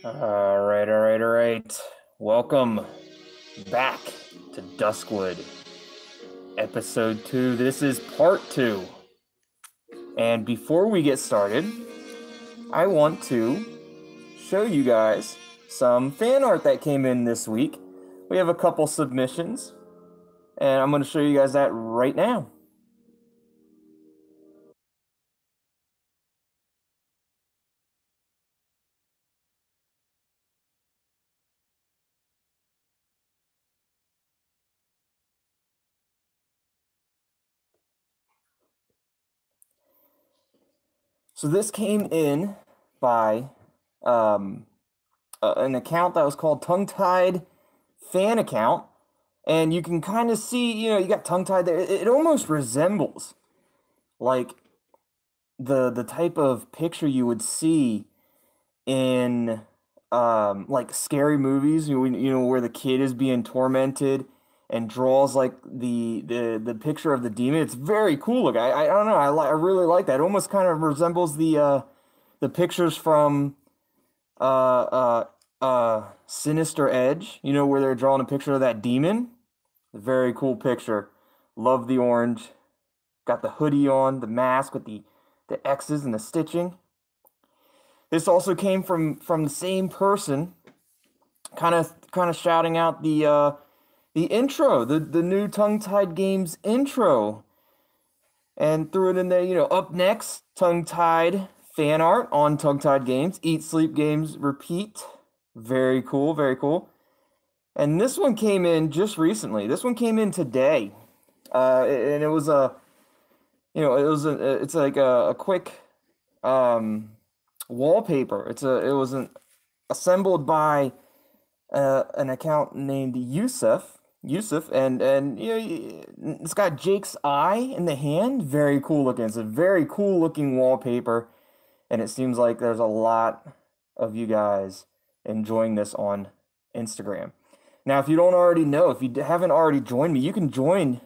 All right. Welcome back to Duskwood, episode 2. This is part 2. And before we get started, I want to show you guys some fan art that came in this week. We have a couple submissions, and I'm going to show you guys that right now. So this came in by an account that was called Tongue-Tied Fan Account. And you can kind of see, you got tongue-tied there. It almost resembles like the type of picture you would see in like scary movies, where the kid is being tormented and draws like the picture of the demon. It's very cool. Look, I don't know. I really like that. It almost kind of resembles the pictures from Sinister Edge, where they're drawing a picture of that demon. Very cool picture. Love the orange. Got the hoodie on, the mask with the X's and the stitching. This also came from the same person, kind of shouting out the intro, the new Tongue-Tied Games intro, and threw it in there. Up next, Tongue-Tied fan art on Tongue-Tied Games. Eat, sleep, games, repeat. Very cool, very cool. And this one came in just recently. This one came in today, and it was it's like a quick wallpaper. It was assembled by an account named Yusuf, and it's got Jake's eye in the hand. Very cool looking. It's a very cool looking wallpaper, and it seems like there's a lot of you guys enjoying this on Instagram. Now, if you don't already know, if you haven't already joined me, you can join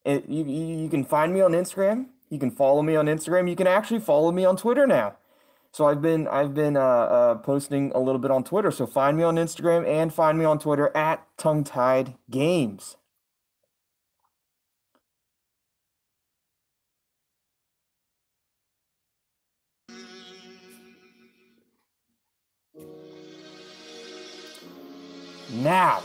it. You can find me on Instagram. You can follow me on Instagram. You can actually follow me on Twitter now. So I've been posting a little bit on Twitter. So find me on Instagram and find me on Twitter at Tongue-Tied Games. Now,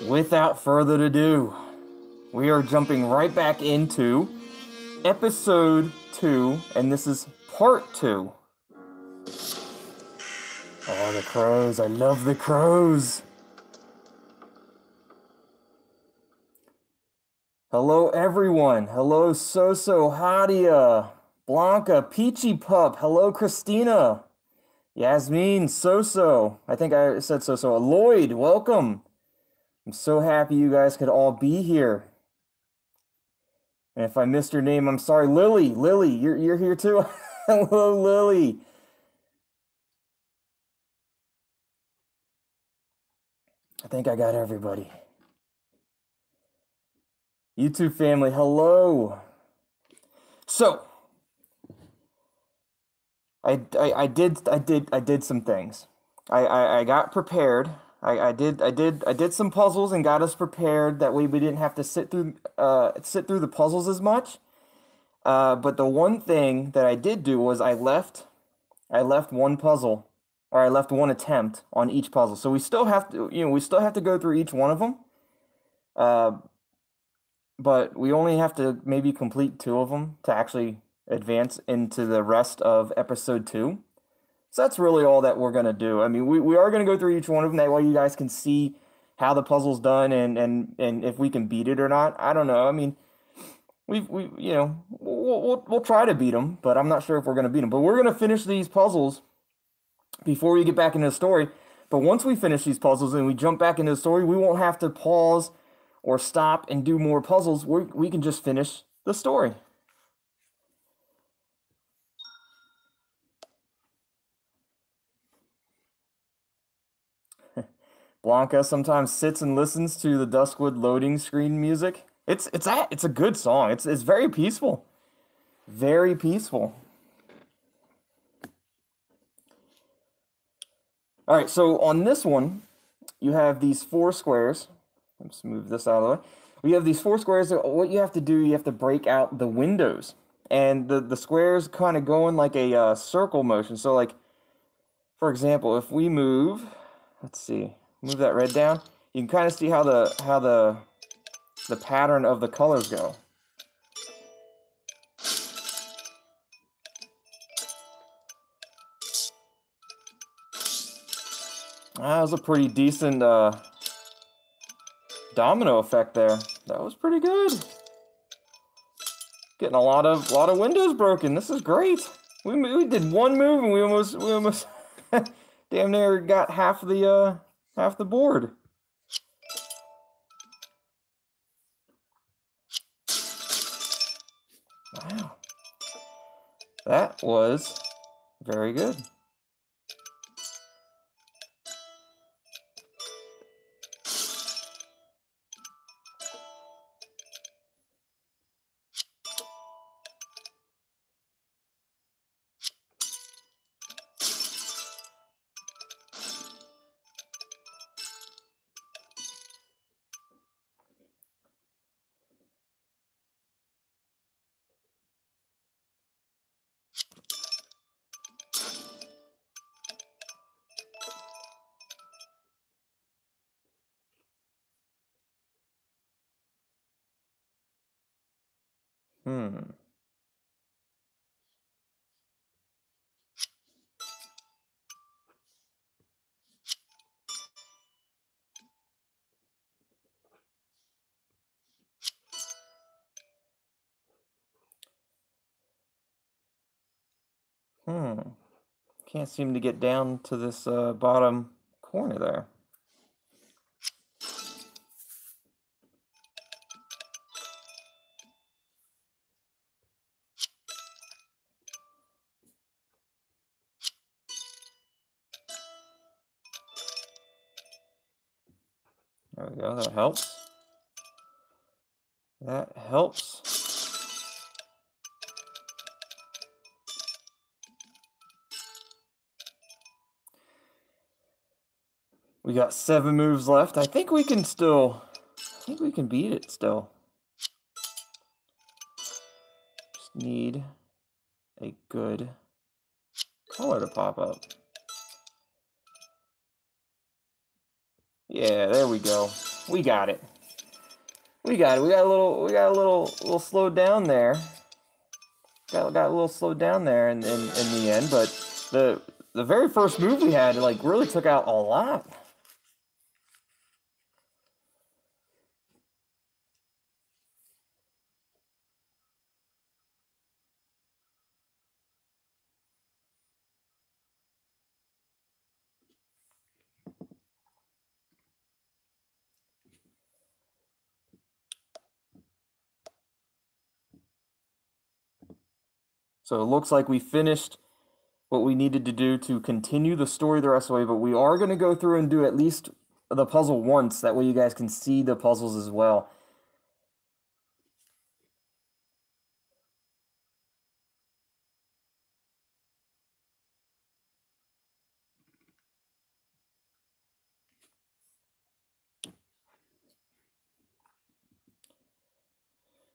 without further ado, we are jumping right back into episode 2, and this is part 2. Oh, the crows. I love the crows. Hello, everyone. Hello, Soso, Hadia, Blanca, Peachy Pup. Hello, Christina. Yasmin, Soso. I think I said Soso. Lloyd, welcome. I'm so happy you guys could all be here. And if I missed your name, I'm sorry. Lily, you're here too. Hello, Lily. I think I got everybody. YouTube family, hello. So, I did some things. I got prepared. I did some puzzles and got us prepared. That way we didn't have to sit through the puzzles as much. But the one thing that I did do was I left one puzzle, or I left one attempt on each puzzle. So we still have to go through each one of them. But we only have to maybe complete 2 of them to actually advance into the rest of episode 2. So that's really all that we're going to do. I mean, we are going to go through each one of them. That way you guys can see how the puzzle's done and if we can beat it or not. I don't know. I mean, we'll try to beat them, but I'm not sure if we're going to beat them. But we're going to finish these puzzles before we get back into the story. But once we finish these puzzles and we jump back into the story, we won't have to pause or stop and do more puzzles. We can just finish the story. Blanca sometimes sits and listens to the Duskwood loading screen music. It's a good song. It's very peaceful. Very peaceful. All right, so on this one, you have these four squares. Let's move this out of the way. You have these four squares. What you have to do, you have to break out the windows. And the squares kind of go in like a circle motion. So like, for example, if we move, let's see, move that red down, you can kind of see how the pattern of the colors go. That was a pretty decent domino effect there. That was pretty good. Getting a lot of windows broken. This is great. We did one move and we almost damn near got half the board. Wow. That was very good. Hmm. Hmm. Can't seem to get down to this bottom corner there. There we go. That helps. That helps. We got 7 moves left. I think we can beat it still. Just need a good color to pop up. Yeah, there we go. We got it. We got it. We got a little slowed down there. Got a little slowed down there in the end, but the very first move we had like really took out a lot. So it looks like we finished what we needed to do to continue the story the rest of the way, but we are going to go through and do at least the puzzle once. That way you guys can see the puzzles as well.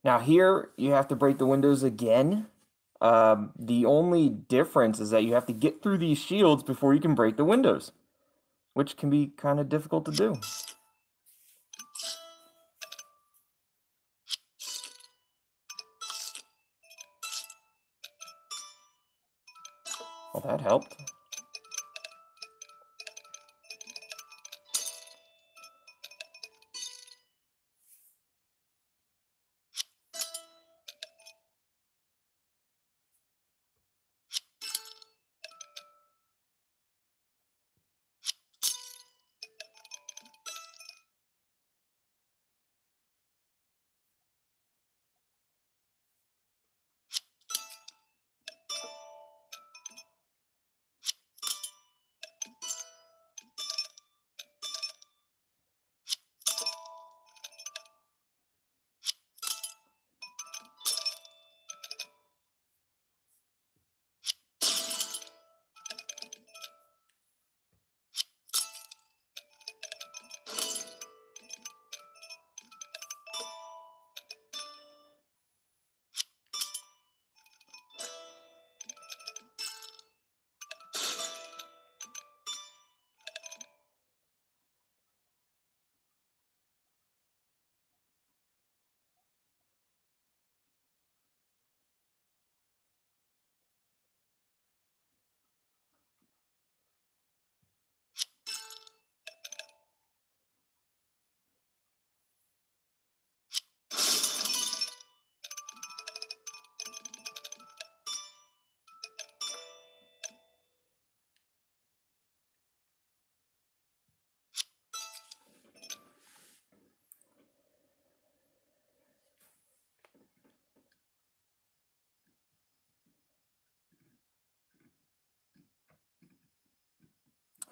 Now here, you have to break the windows again. The only difference is that you have to get through these shields before you can break the windows, which can be kind of difficult to do. Well, that helped.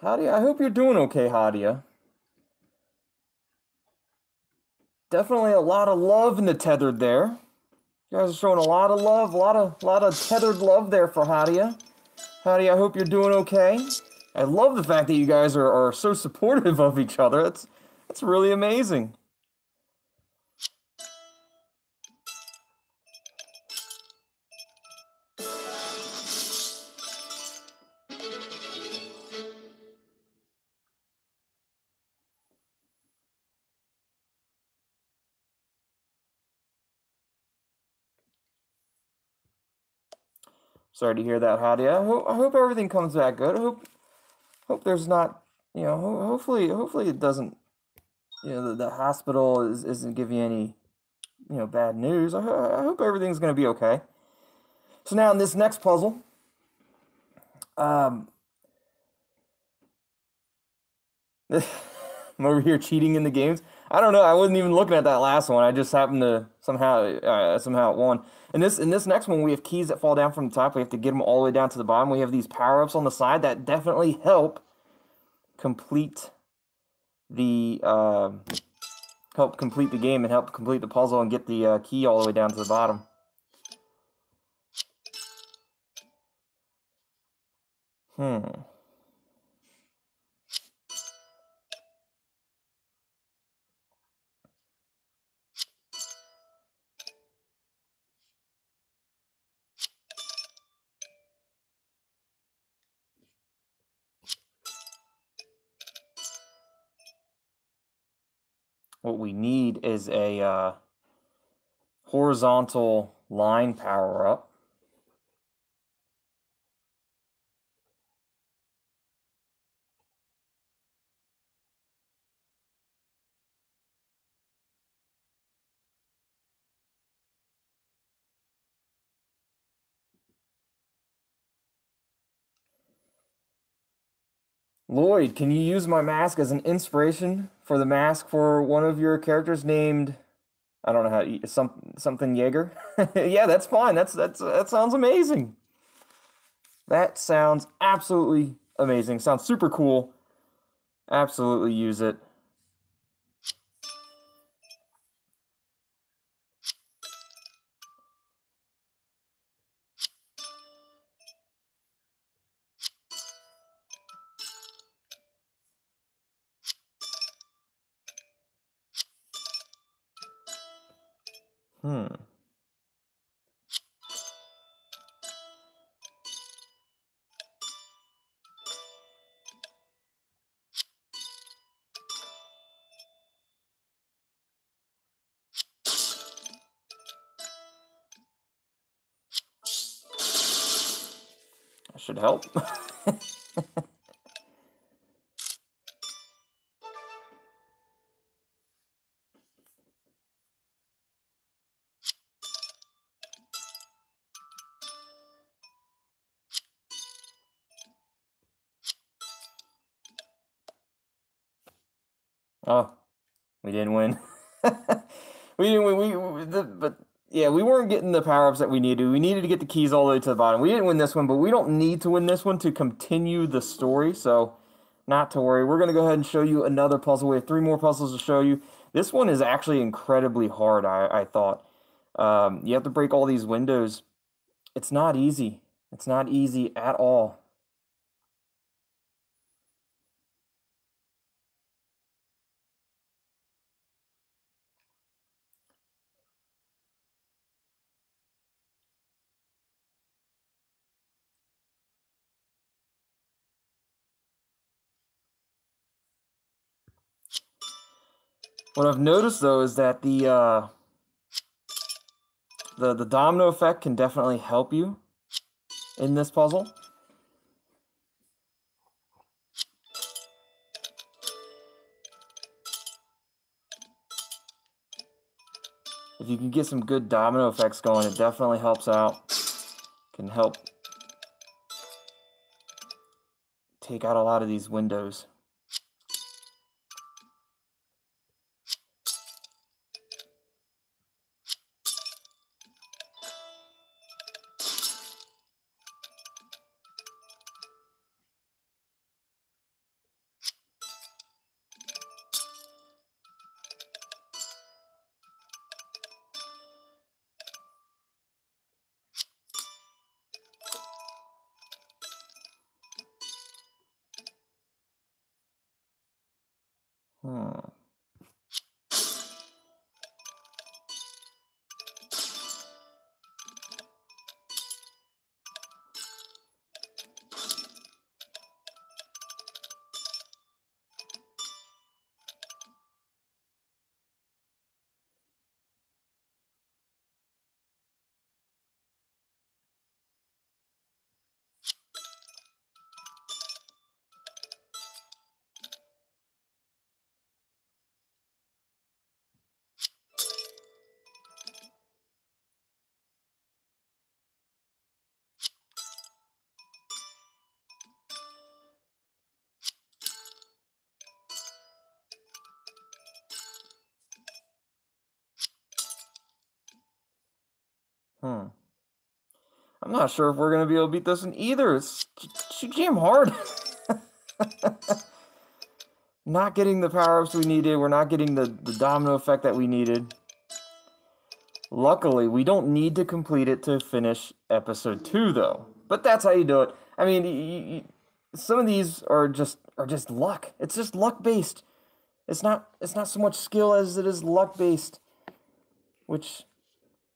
Hadia, I hope you're doing okay, Hadia. Definitely a lot of love in the tethered there. You guys are showing a lot of love, a lot of tethered love there for Hadia. Hadia, I hope you're doing okay. I love the fact that you guys are so supportive of each other. That's really amazing. Sorry to hear that, Hadia. I hope everything comes back good. I hope there's not, hopefully it doesn't, the hospital isn't giving you any, bad news. I hope everything's gonna be okay. So now in this next puzzle, um, I'm over here cheating in the games. I don't know. I wasn't even looking at that last one. I just happened to somehow it won. In this next one, we have keys that fall down from the top. We have to get them all the way down to the bottom. We have these power-ups on the side that definitely complete the uh, help complete the game and help complete the puzzle and get the key all the way down to the bottom. Hmm. What we need is a horizontal line power-up. Lloyd, can you use my mask as an inspiration for the mask for one of your characters named, I don't know something Jaeger? Yeah, that's fine. That sounds amazing. That sounds absolutely amazing. Sounds super cool. Absolutely use it. Hmm. That should help. Oh, we didn't win. We didn't win. But yeah, we weren't getting the power-ups that we needed. We needed to get the keys all the way to the bottom. We didn't win this one, but we don't need to win this one to continue the story, so not to worry. We're going to go ahead and show you another puzzle. We have 3 more puzzles to show you. This one is actually incredibly hard, I thought. You have to break all these windows. It's not easy. It's not easy at all. What I've noticed though is that the domino effect can definitely help you in this puzzle. If you can get some good domino effects going, it definitely helps out. Can help take out a lot of these windows. Hmm. Hmm. I'm not sure if we're going to be able to beat this one either. She jammed hard. Not getting the power-ups we needed. We're not getting the domino effect that we needed. Luckily, we don't need to complete it to finish episode 2, though. But that's how you do it. I mean, some of these are just luck. It's just luck-based. It's not so much skill as it is luck-based. Which,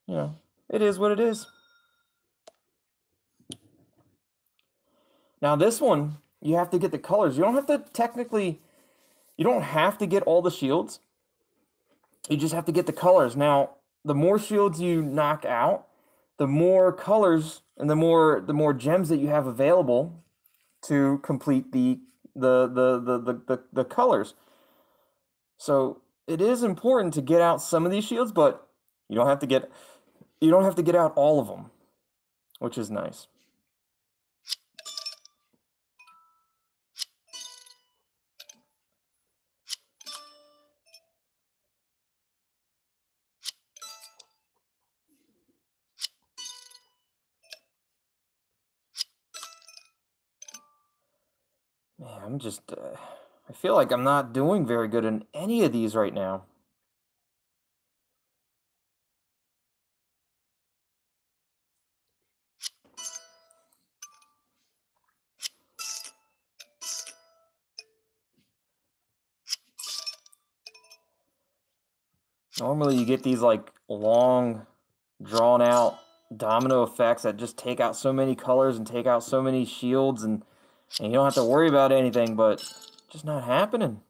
you know, it is what it is. Now this one, you have to get the colors. You don't have to technically, you don't have to get all the shields. You just have to get the colors. Now, the more shields you knock out, the more colors and the more gems that you have available to complete the colors. So it is important to get out some of these shields, but you don't have to get out all of them, which is nice. Man, I'm just, I feel like I'm not doing very good in any of these right now. Normally you get these like long, drawn out domino effects that just take out so many colors and take out so many shields and you don't have to worry about anything, but just not happening.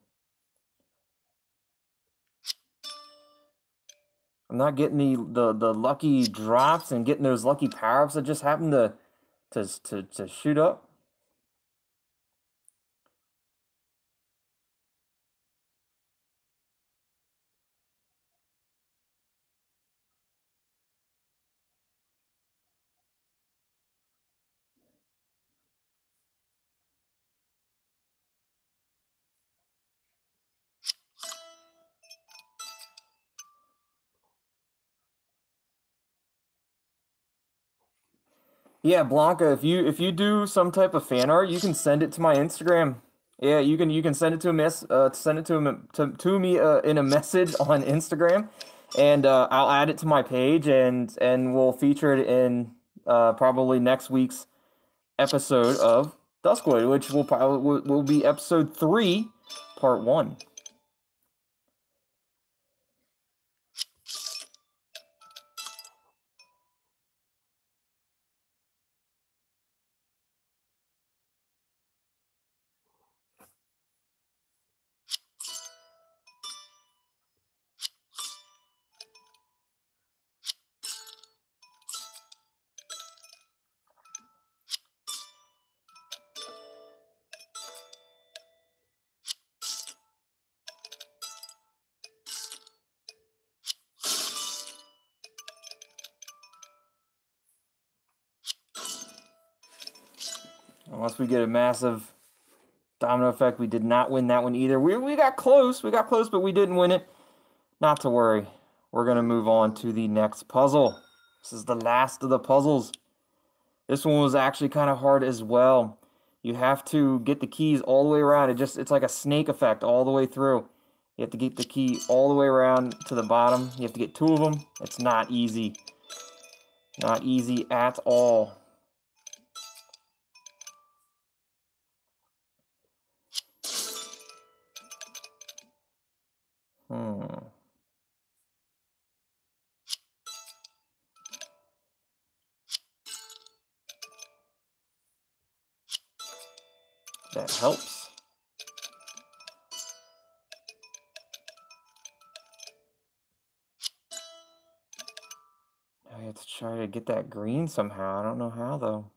I'm not getting the lucky drops and getting those lucky power-ups that just happen to shoot up. Yeah, Blanca, if you do some type of fan art, you can send it to my Instagram. Yeah, you can send it to a to me in a message on Instagram, and I'll add it to my page and we'll feature it in probably next week's episode of Duskwood, which will be episode 3, part 1. Unless we get a massive domino effect, we did not win that one either. We got close, but we didn't win it. Not to worry. We're gonna move on to the next puzzle. This is the last of the puzzles. This one was actually kind of hard as well. You have to get the keys all the way around. It's like a snake effect all the way through. You have to get the key all the way around to the bottom. You have to get 2 of them. It's not easy. Not easy at all. That helps. I have to try to get that green somehow. I don't know how, though.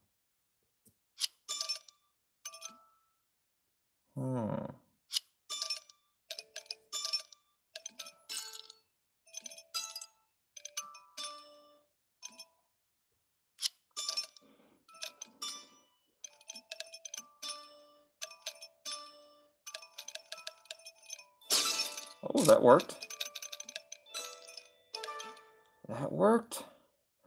Oh, that worked. That worked.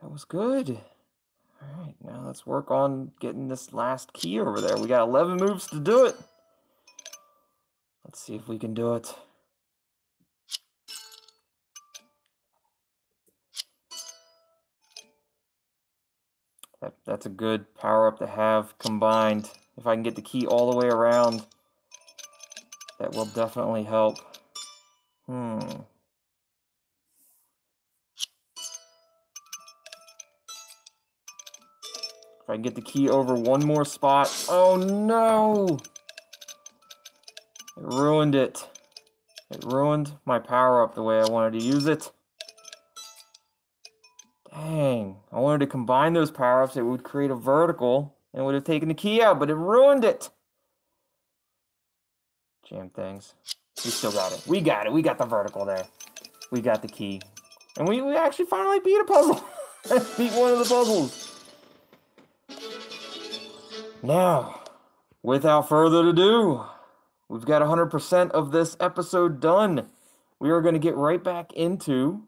That was good. All right, now let's work on getting this last key over there. We got 11 moves to do it. Let's see if we can do it. That's a good power-up to have combined. If I can get the key all the way around, that will definitely help. If I can get the key over one more spot. Oh no! It ruined it. It ruined my power-up the way I wanted to use it. Dang, I wanted to combine those power-ups. It would create a vertical and would have taken the key out, but it ruined it. Jam things. We still got it. We got it. We got the vertical there. We got the key. And we actually finally beat a puzzle. Beat one of the puzzles. Now, without further ado, we've got 100% of this episode done. We are going to get right back into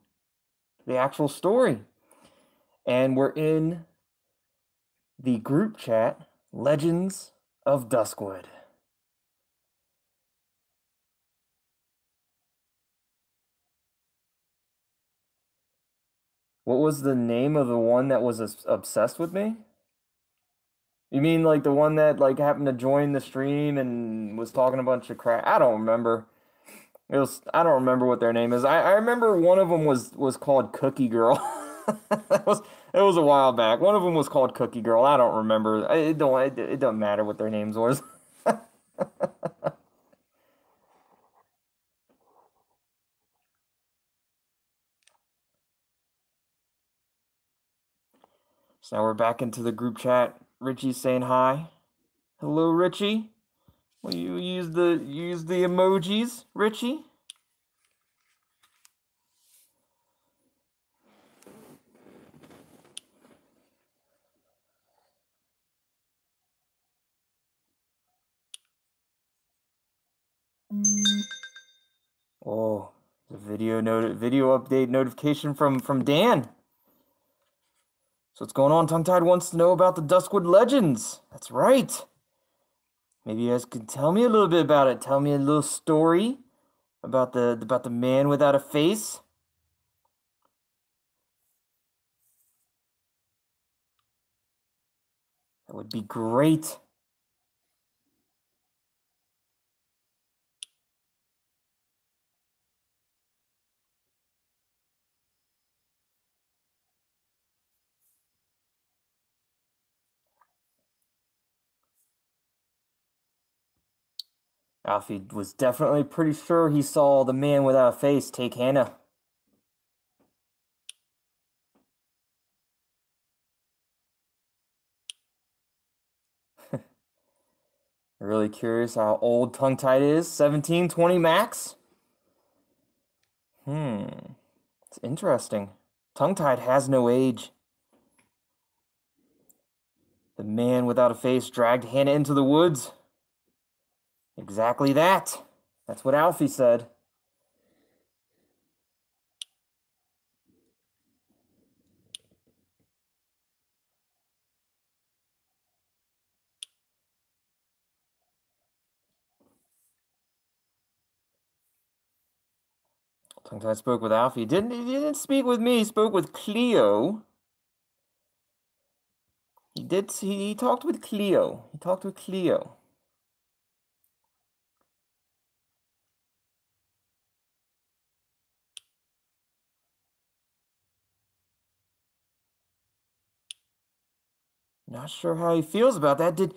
the actual story. And we're in the group chat, Legends of Duskwood. What was the name of the one that was obsessed with me? You mean like the one that like happened to join the stream and was talking a bunch of crap? I don't remember. I don't remember what their name is. I remember one of them was called Cookie Girl. It was a while back. One of them was called Cookie Girl. I don't remember. It doesn't matter what their names was. So now we're back into the group chat. Richie's saying hi. Hello, Richie. Will you use the emojis, Richie? Oh, the video update notification from Dan. So what's going on? Tongue-Tied wants to know about the Duskwood Legends. That's right. Maybe you guys could tell me a little bit about it. Tell me a little story about the man without a face. That would be great. Alfie was definitely pretty sure he saw the man without a face take Hannah. Really curious how old Tongue-Tied is. 17, 20 max? It's interesting. Tongue-Tied has no age. The man without a face dragged Hannah into the woods. Exactly that. That's what Alfie said. Tongue-Tied spoke with Alfie. He didn't speak with me. He spoke with Cleo. He talked with Cleo. He talked with Cleo. Not sure how he feels about that. Did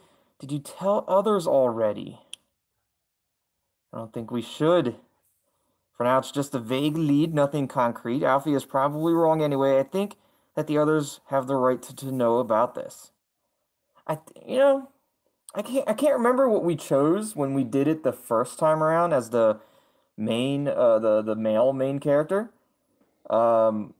you tell others already? I don't think we should. For now, it's just a vague lead, nothing concrete. Alfie is probably wrong anyway. I think that the others have the right to know about this. You know, I can't remember what we chose when we did it the first time around as the main the male main character. Um,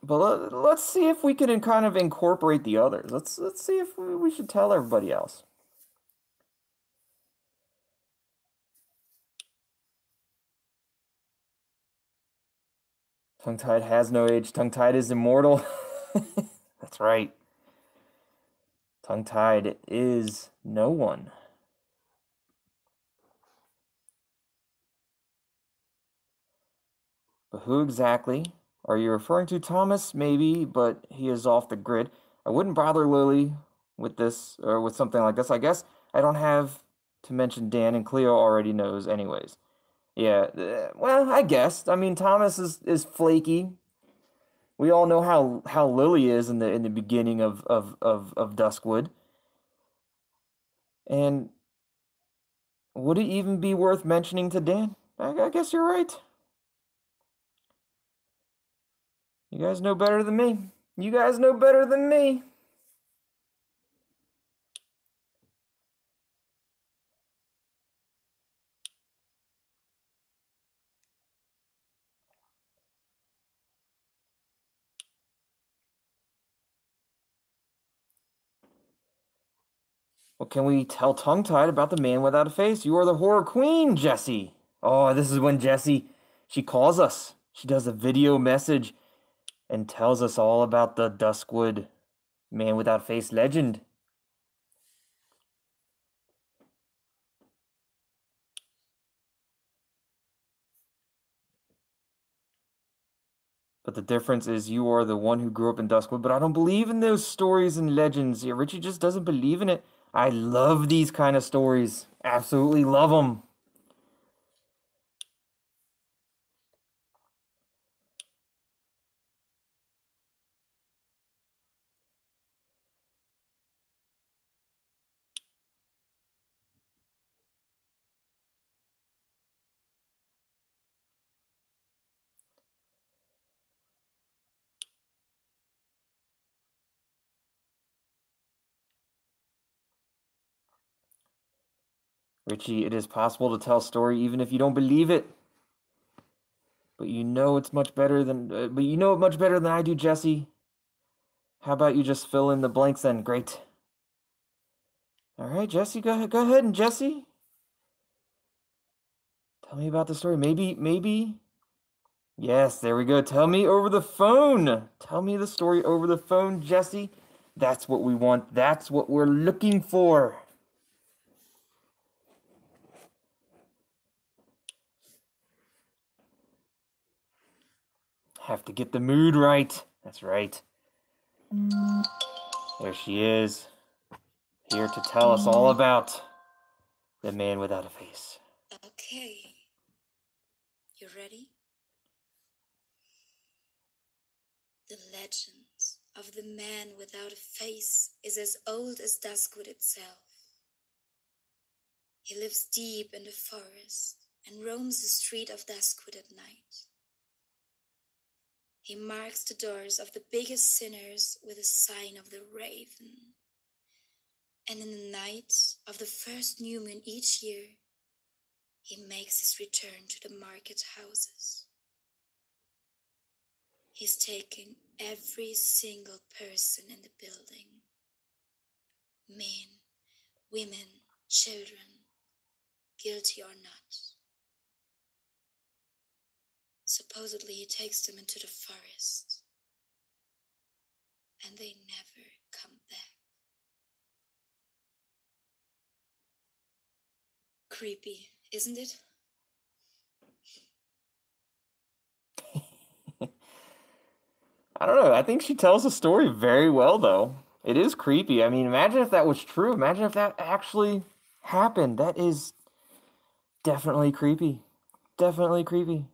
but let's see if we can kind of incorporate the others. Let's see if we should tell everybody else. Tongue-tied has no age. Tongue-tied is immortal. That's right. Tongue-tied is no one. But who exactly are you referring to? Thomas, maybe, but he is off the grid. I wouldn't bother Lily with this or with something like this. I guess I don't have to mention Dan, and Cleo already knows anyways. Yeah, well, I guess. I mean, Thomas is flaky. We all know how Lily is in the beginning of Duskwood. And would it even be worth mentioning to Dan? I guess you're right. You guys know better than me. You guys know better than me. What can we tell Tongue-Tied about the man without a face? You are the horror queen, Jessie. Oh, this is when she calls us. She does a video message and tells us all about the Duskwood man without face legend. But the difference is you are the one who grew up in Duskwood, but I don't believe in those stories and legends. Yeah, Richie just doesn't believe in it. I love these kind of stories. Absolutely love them. Richie, it is possible to tell a story even if you don't believe it. But you know it's much better than but you know it much better than I do, Jesse. How about you just fill in the blanks then? Great. All right, Jesse, go ahead and Jesse. Tell me about the story. Maybe. Yes, there we go. Tell me over the phone. Tell me the story over the phone, Jesse. That's what we want. That's what we're looking for. Have to get the mood right. That's right. There she is. Here to tell us all about the man without a face. Okay. You ready? The legend of the man without a face is as old as Duskwood itself. He lives deep in the forest and roams the street of Duskwood at night. He marks the doors of the biggest sinners with a sign of the raven. And in the night of the first new moon each year, he makes his return to the market houses. He's taking every single person in the building. Men, women, children, guilty or not. Supposedly he takes them into the forest, and they never come back. Creepy, isn't it? I don't know. I think she tells the story very well, though. It is creepy. I mean, imagine if that was true. Imagine if that actually happened. That is definitely creepy. Definitely creepy.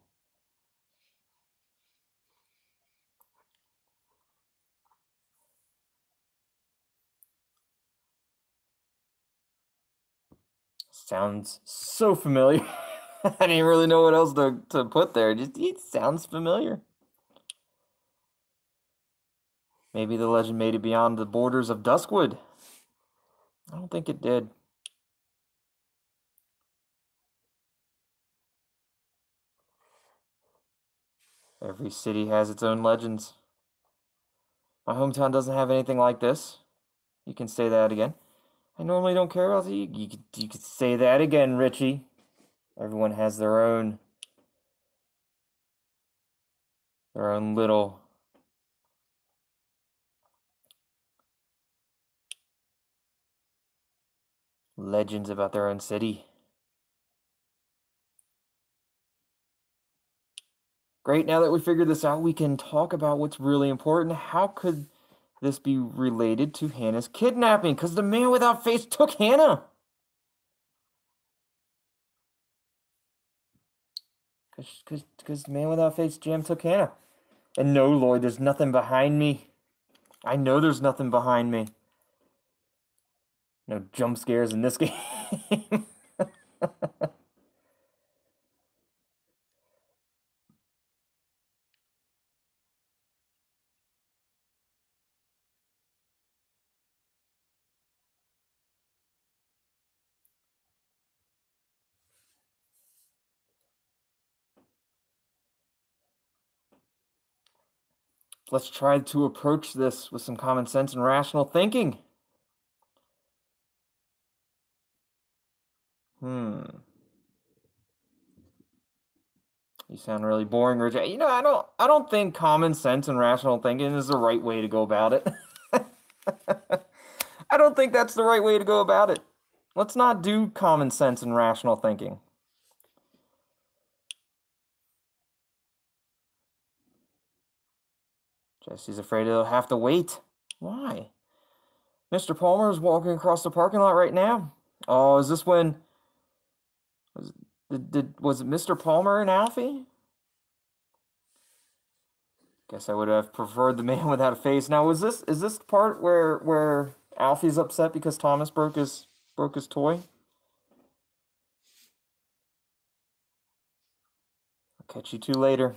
Sounds so familiar. I didn't really know what else to put there. It sounds familiar. Maybe the legend made it beyond the borders of Duskwood. I don't think it did. Every city has its own legends. My hometown doesn't have anything like this. You can say that again. I normally don't care about you. You could say that again, Richie. Everyone has their own little legends about their own city. Great, now that we figured this out, we can talk about what's really important. How could this be related to Hannah's kidnapping? Because the man without face took Hannah. Because the man without face jam took Hannah. And no, Lloyd, there's nothing behind me. I know there's nothing behind me. No jump scares in this game. Let's try to approach this with some common sense and rational thinking. You sound really boring, Richard. You know, I don't think common sense and rational thinking is the right way to go about it. I don't think that's the right way to go about it. Let's not do common sense and rational thinking. Jesse's afraid he'll have to wait. Why? Mr. Palmer is walking across the parking lot right now. Oh, is this when... Was it Mr. Palmer and Alfie? Guess I would have preferred the man without a face. Now, is this the part where Alfie's upset because Thomas broke his toy? I'll catch you two later.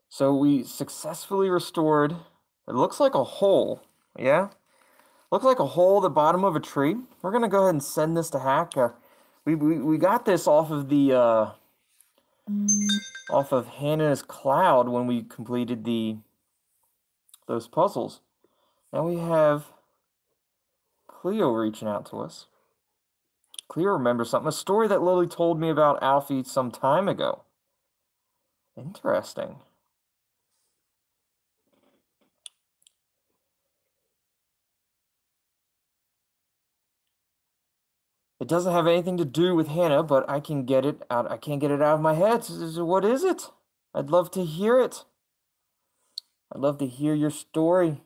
So we successfully restored, it looks like a hole, yeah? Looks like a hole at the bottom of a tree. We're gonna go ahead and send this to Hack. We got this off of the, off of Hannah's cloud when we completed those puzzles. Now we have Cleo reaching out to us. Cleo remembers something, a story that Lily told me about Alfie some time ago. Interesting. It doesn't have anything to do with Hannah, but I can get it out. I can't get it out of my head. What is it? I'd love to hear it. I'd love to hear your story.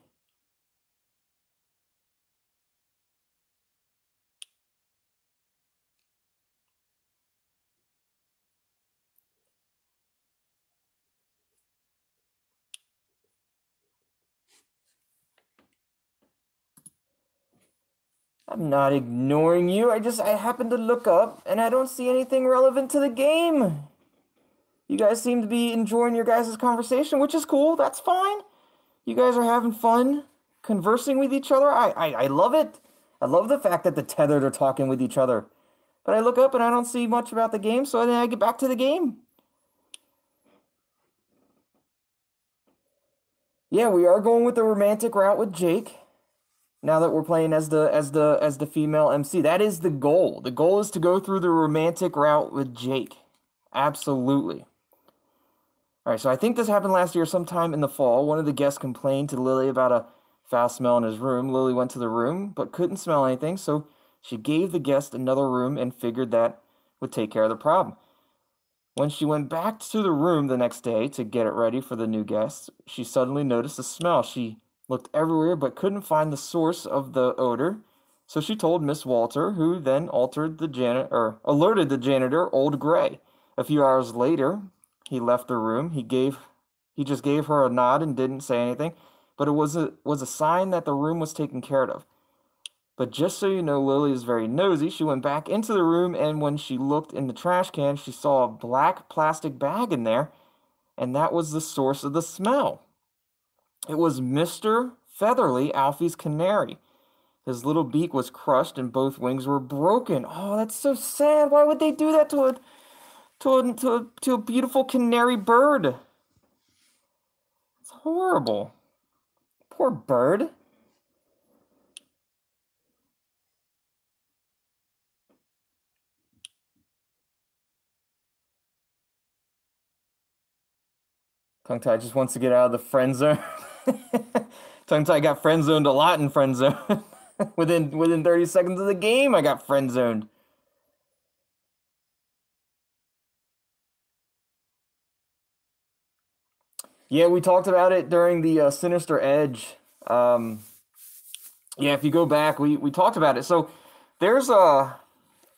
I'm not ignoring you. I happened to look up and I don't see anything relevant to the game. You guys seem to be enjoying your guys' conversation, which is cool. That's fine. You guys are having fun conversing with each other. I love it. I love the fact that the tethered are talking with each other. But I look up and I don't see much about the game, so then I get back to the game. Yeah, we are going with the romantic route with Jake. Now that we're playing as the female MC, that is the goal. The goal is to go through the romantic route with Jake. Absolutely. All right, so I think this happened last year sometime in the fall. One of the guests complained to Lily about a foul smell in his room. Lily went to the room, but couldn't smell anything, so she gave the guest another room and figured that would take care of the problem. When she went back to the room the next day to get it ready for the new guest, she suddenly noticed a smell. She looked everywhere but couldn't find the source of the odor, So she told Miss Walter, who then alerted the janitor, Old Gray. A few hours later, he left the room. He just gave her a nod and didn't say anything, but it was a sign that the room was taken care of. But just so you know, Lily is very nosy. She went back into the room, and when she looked in the trash can, she saw a black plastic bag in there, and that was the source of the smell. It was Mr. Featherly, Alfie's canary. His little beak was crushed and both wings were broken. Oh, that's so sad. Why would they do that to a beautiful canary bird? It's horrible. Poor bird. Tongue-Tie just wants to get out of the friend zone. Tongue-Tie got friend zoned a lot in friend zone. Within 30 seconds of the game, I got friend zoned. Yeah, we talked about it during the Sinister Edge. Yeah, if you go back, we talked about it. So there's a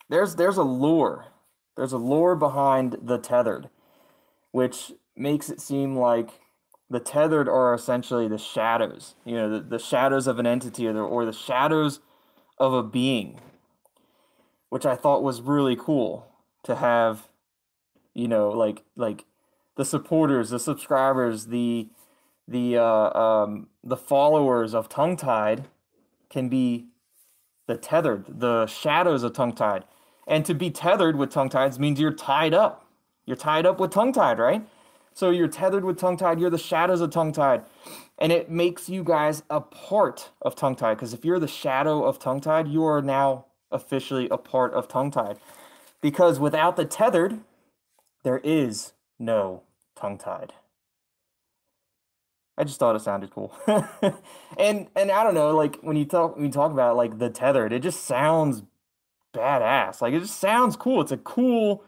lore. There's a lore behind the tethered, which makes it seem like the tethered are essentially the shadows. You know, the shadows of an entity or the shadows of a being, which I thought was really cool to have, you know, like the supporters, the subscribers, the followers of Tongue-Tied can be the tethered, the shadows of Tongue-Tied. And to be tethered with Tongue-Tied means you're tied up. You're tied up with Tongue-Tied, right? So you're tethered with Tongue-Tied, you're the shadows of Tongue-Tied. And it makes you guys a part of Tongue-Tied, because if you're the shadow of Tongue-Tied, you are now officially a part of Tongue-Tied. Because without the tethered, there is no Tongue-Tied. I just thought it sounded cool. And I don't know, like when you talk about like the tethered, it just sounds badass. Like it just sounds cool. It's a cool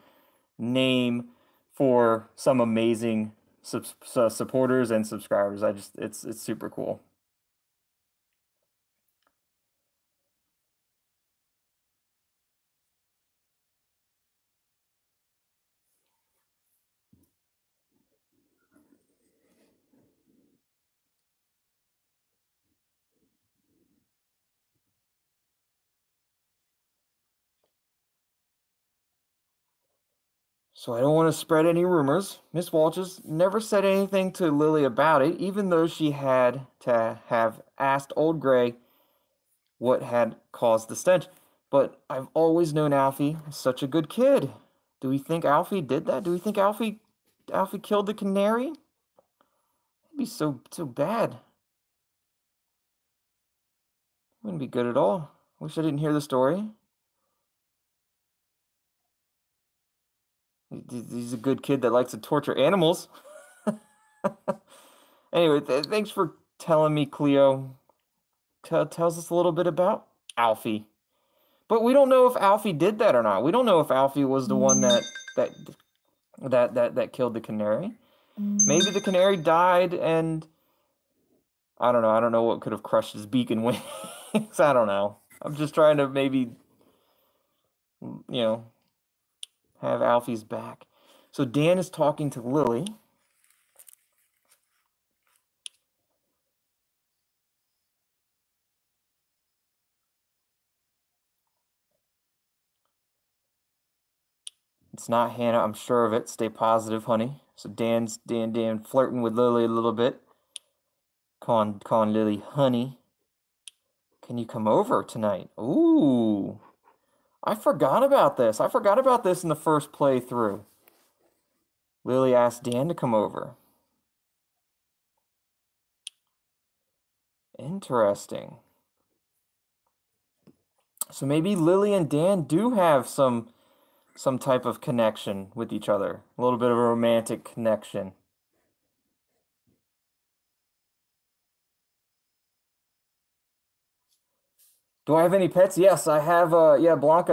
name for some amazing supporters and subscribers. It's super cool. So I don't want to spread any rumors. Miss Walters never said anything to Lily about it, even though she had to have asked Old Gray what had caused the stench. But I've always known Alfie is such a good kid. Do we think Alfie did that? Do we think Alfie killed the canary? That'd be so bad. Wouldn't be good at all. Wish I didn't hear the story. He's a good kid that likes to torture animals. Anyway, thanks for telling me, Cleo. Tells us a little bit about Alfie. But we don't know if Alfie did that or not. We don't know if Alfie was the one that killed the canary. Maybe the canary died and I don't know. I don't know what could have crushed his beak and wings. I don't know. I'm just trying to maybe, you know, have Alfie's back. So Dan is talking to Lily. It's not Hannah, I'm sure of it. Stay positive, honey. So Dan flirting with Lily a little bit. Calling Lily honey. Can you come over tonight? Ooh. I forgot about this. I forgot about this in the first playthrough. Lily asked Dan to come over. Interesting. So maybe Lily and Dan do have some type of connection with each other. A little bit of a romantic connection. Do I have any pets? Yes, I have, yeah, Blanca,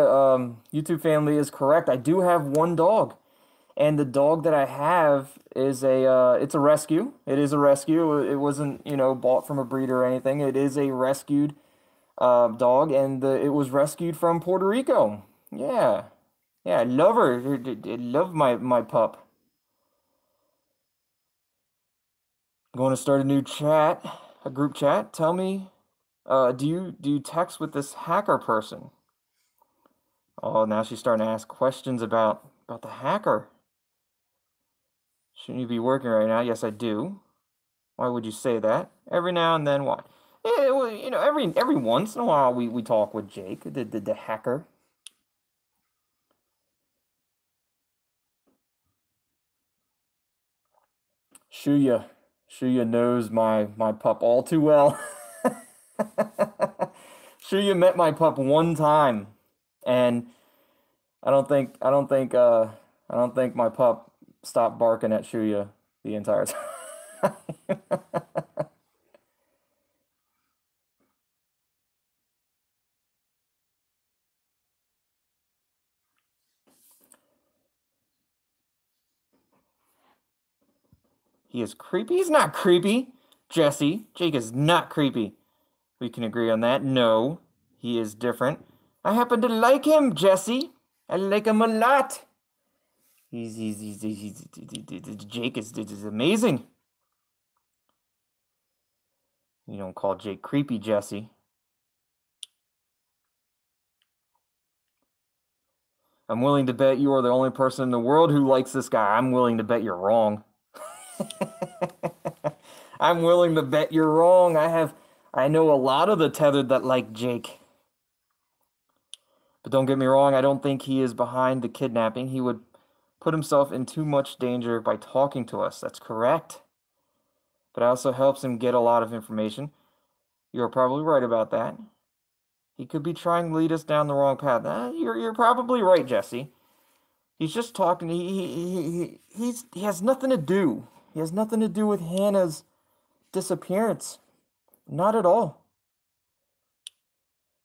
YouTube family is correct. I do have one dog. And the dog that I have is it's a rescue. It is a rescue. It wasn't, you know, bought from a breeder or anything. It is a rescued dog, and it was rescued from Puerto Rico. Yeah, yeah, I love her. I love my pup. Going to start a new chat, a group chat. Tell me, do you text with this hacker person? Oh, now she's starting to ask questions about the hacker. Shouldn't you be working right now? Yes, I do. Why would you say that? Every now and then, why? Yeah, well, every once in a while we talk with Jake, the hacker. Shuya, Shuya knows my pup all too well. Shuya met my pup one time, and I don't think my pup stopped barking at Shuya the entire time. He is creepy. He's not creepy. Jesse, Jake is not creepy. We can agree on that. No, he is different. I happen to like him, Jesse. I like him a lot. Jake is amazing. You don't call Jake creepy, Jesse. I'm willing to bet you are the only person in the world who likes this guy. I'm willing to bet you're wrong. I'm willing to bet you're wrong. I know a lot of the tethered that like Jake. But don't get me wrong, I don't think he is behind the kidnapping. He would put himself in too much danger by talking to us. That's correct. But it also helps him get a lot of information. You're probably right about that. He could be trying to lead us down the wrong path. You're probably right, Jesse. He's just talking. He has nothing to do. He has nothing to do with Hannah's disappearance. Not at all.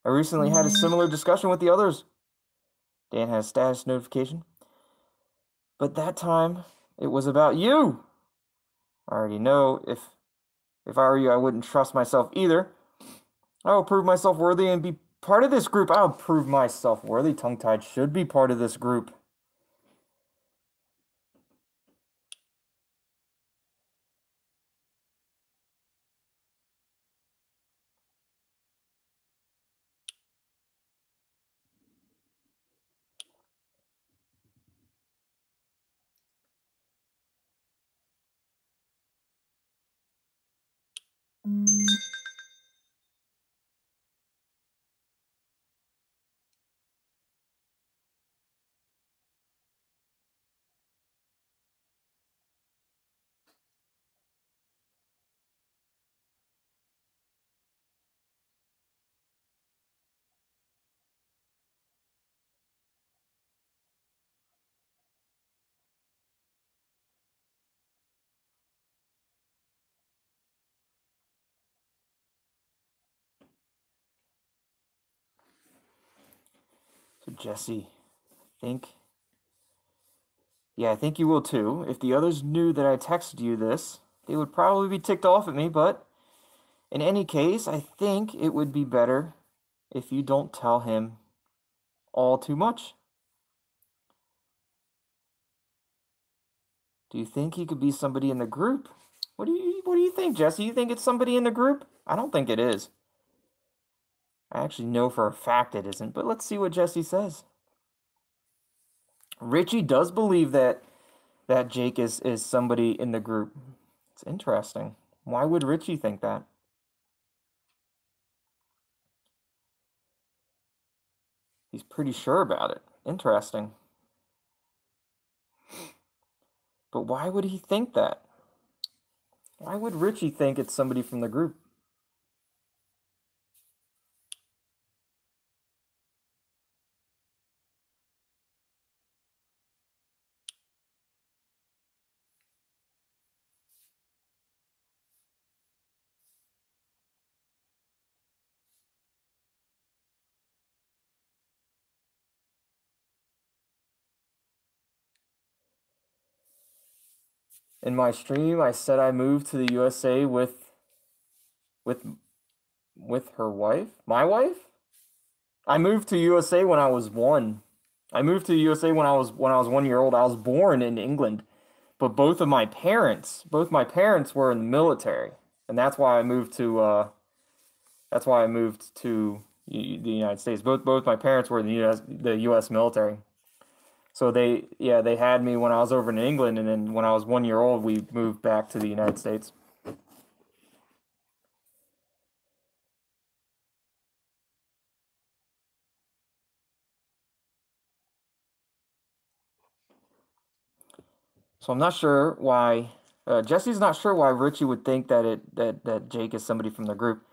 I recently had a similar discussion with the others. Dan has status notification. But that time, it was about you. I already know if I were you, I wouldn't trust myself either. I will prove myself worthy and be part of this group. I'll prove myself worthy. Tongue-tied should be part of this group. So Jesse, think yeah, I think you will too. If the others knew that I texted you this, they would probably be ticked off at me, but in any case, I think it would be better if you don't tell him all too much. Do you think he could be somebody in the group? What do you think, Jesse? You think it's somebody in the group? I don't think it is. I actually know for a fact it isn't, but let's see what Jesse says. Richie does believe that Jake is somebody in the group. It's interesting. Why would Richie think that? He's pretty sure about it. Interesting. But why would he think that? Why would Richie think it's somebody from the group? In my stream, I said I moved to the USA with with her wife? My wife? I moved to USA when I was 1. I moved to the USA when I was 1 year old. I was born in England, but both my parents were in the military, and that's why I moved to the United States. Both my parents were in the U.S. military. So they had me when I was over in England, and then when I was 1 year old, we moved back to the United States. So I'm not sure why Jesse's not sure why Richie would think that Jake is somebody from the group.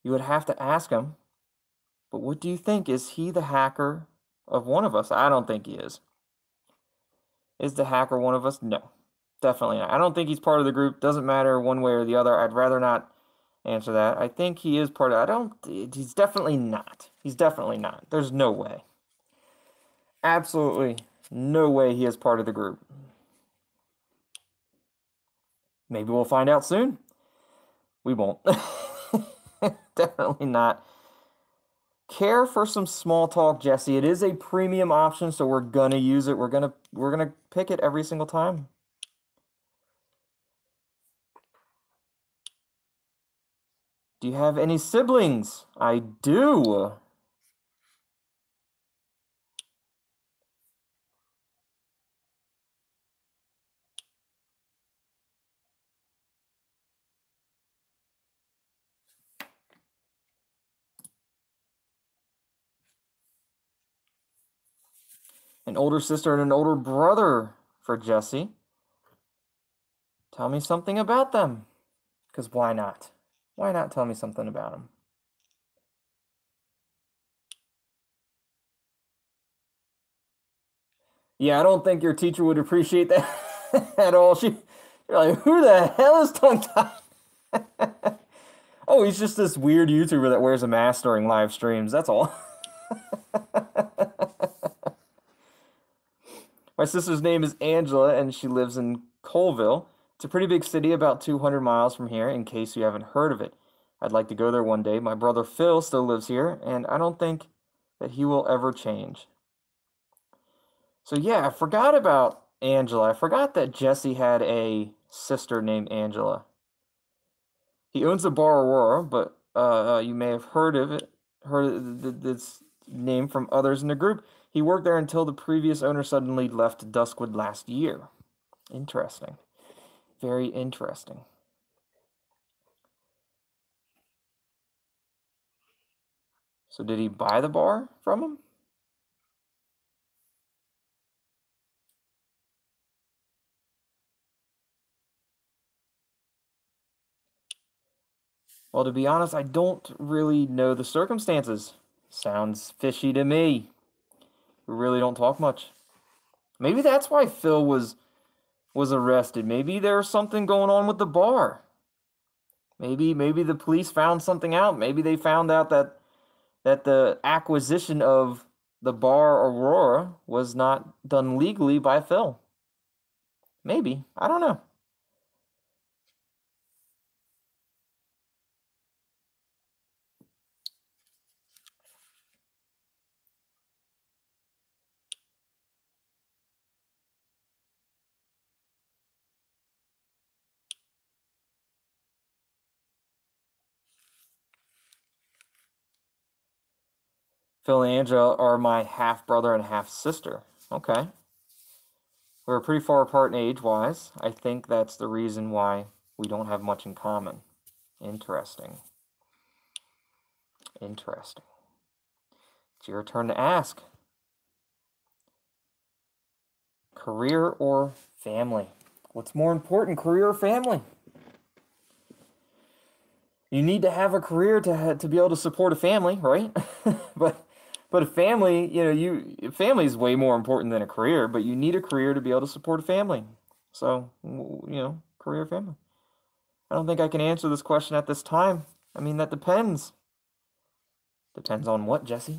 You would have to ask him. But what do you think? Is he the hacker of one of us? I don't think he is. Is the hacker one of us? No, definitely not. I don't think he's part of the group. Doesn't matter one way or the other. I'd rather not answer that. I think he is part of. I don't. He's definitely not. He's definitely not. There's no way. Absolutely no way he is part of the group. Maybe we'll find out soon. We won't. Definitely not. Care for some small talk, Jesse. It is a premium option, so we're gonna use it. We're gonna pick it every single time. Do you have any siblings? I do. An older sister and an older brother for Jesse. Tell me something about them. Because why not? Why not tell me something about them? Yeah, I don't think your teacher would appreciate that at all. You're like, who the hell is tongue tied? Oh, he's just this weird YouTuber that wears a mask during live streams. That's all. My sister's name is Angela, and she lives in Colville. It's a pretty big city, about 200 miles from here, in case you haven't heard of it. I'd like to go there one day. My brother Phil still lives here, and I don't think that he will ever change. So yeah, I forgot about Angela. I forgot that Jesse had a sister named Angela. He owns the bar Aurora, but you may have heard this name from others in the group. He worked there until the previous owner suddenly left Duskwood last year. Interesting. Very interesting. So did he buy the bar from him? Well, to be honest, I don't really know the circumstances. Sounds fishy to me. We really don't talk much. Maybe that's why Phil was arrested. Maybe there's something going on with the bar. Maybe the police found something out. Maybe they found out that the acquisition of the bar Aurora was not done legally by Phil. Maybe. I don't know. Phil and Angela are my half brother and half sister. Okay. We're pretty far apart in age-wise. I think that's the reason why we don't have much in common. Interesting. Interesting. It's your turn to ask. Career or family? What's more important, career or family? You need to have a career to be able to support a family, right? But a family, family is way more important than a career, but you need a career to be able to support a family. So, career or family. I don't think I can answer this question at this time. I mean, that depends. Depends on what, Jesse?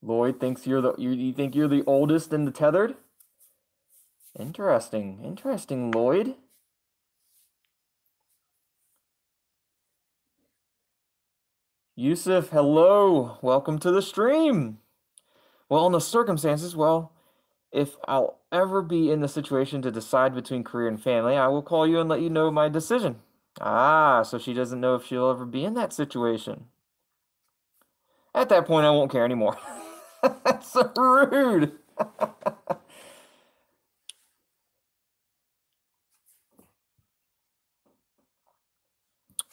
Lloyd thinks you think you're the oldest in the tethered? Interesting. Interesting, Lloyd. Yusuf, hello. Welcome to the stream. Well, in the circumstances, well, if I'll ever be in the situation to decide between career and family, I will call you and let you know my decision. Ah, so she doesn't know if she'll ever be in that situation. At that point, I won't care anymore. That's so rude.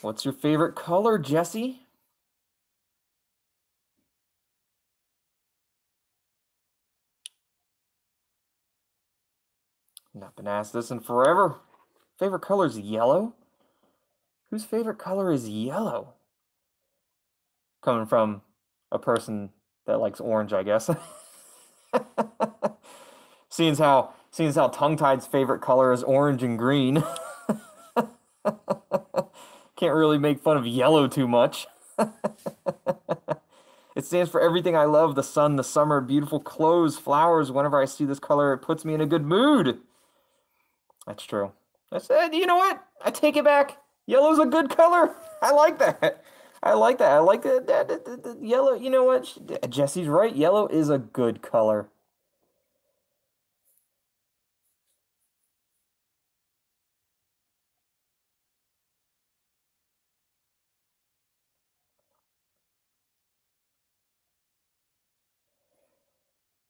What's your favorite color, Jesse? Not been asked this in forever. Favorite color is yellow? Whose favorite color is yellow? Coming from a person that likes orange, I guess. Seeing as how Tongue-Tied's favorite color is orange and green. Can't really make fun of yellow too much. It stands for everything I love: the sun, the summer, beautiful clothes, flowers. Whenever I see this color, it puts me in a good mood. That's true. You know what? I take it back. Yellow's a good color. I like that. I like that. I like that yellow. You know what? Jesse's right. Yellow is a good color.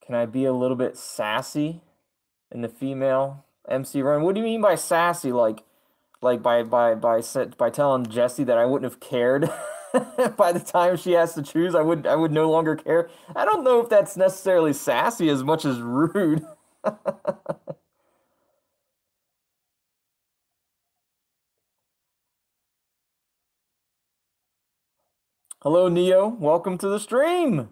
Can I be a little bit sassy in the female MC run? What do you mean by sassy? Like by telling Jessie that I wouldn't have cared by the time she has to choose, I would no longer care. I don't know if that's necessarily sassy as much as rude. Hello, Neo. Welcome to the stream.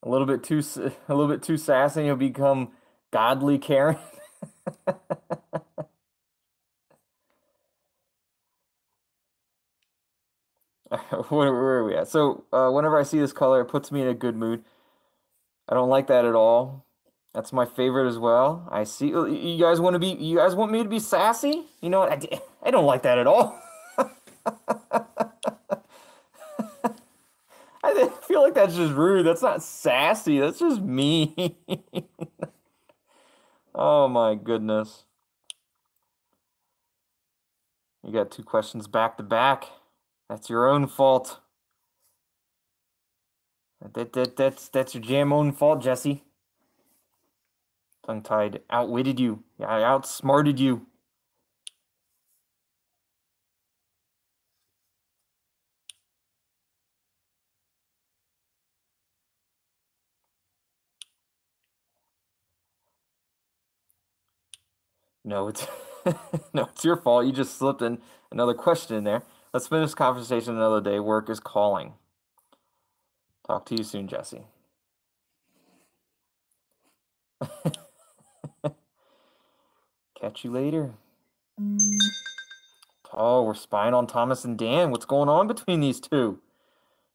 A little bit too sassy, and you'll become godly Karen. Where are we at? So, whenever I see this color, it puts me in a good mood. I don't like that at all. That's my favorite as well. I see. You guys want to be? You guys want me to be sassy? You know what? I don't like that at all. I feel like that's just rude. That's not sassy. That's just mean. Oh my goodness. You got two questions back to back. That's your own fault. That's your jam own fault, Jesse. Tongue-Tied outwitted you. I outsmarted you. No, it's no, it's your fault. You just slipped in another question in there. Let's finish this conversation another day. Work is calling. Talk to you soon, Jesse. Catch you later. Oh, we're spying on Thomas and Dan. What's going on between these two?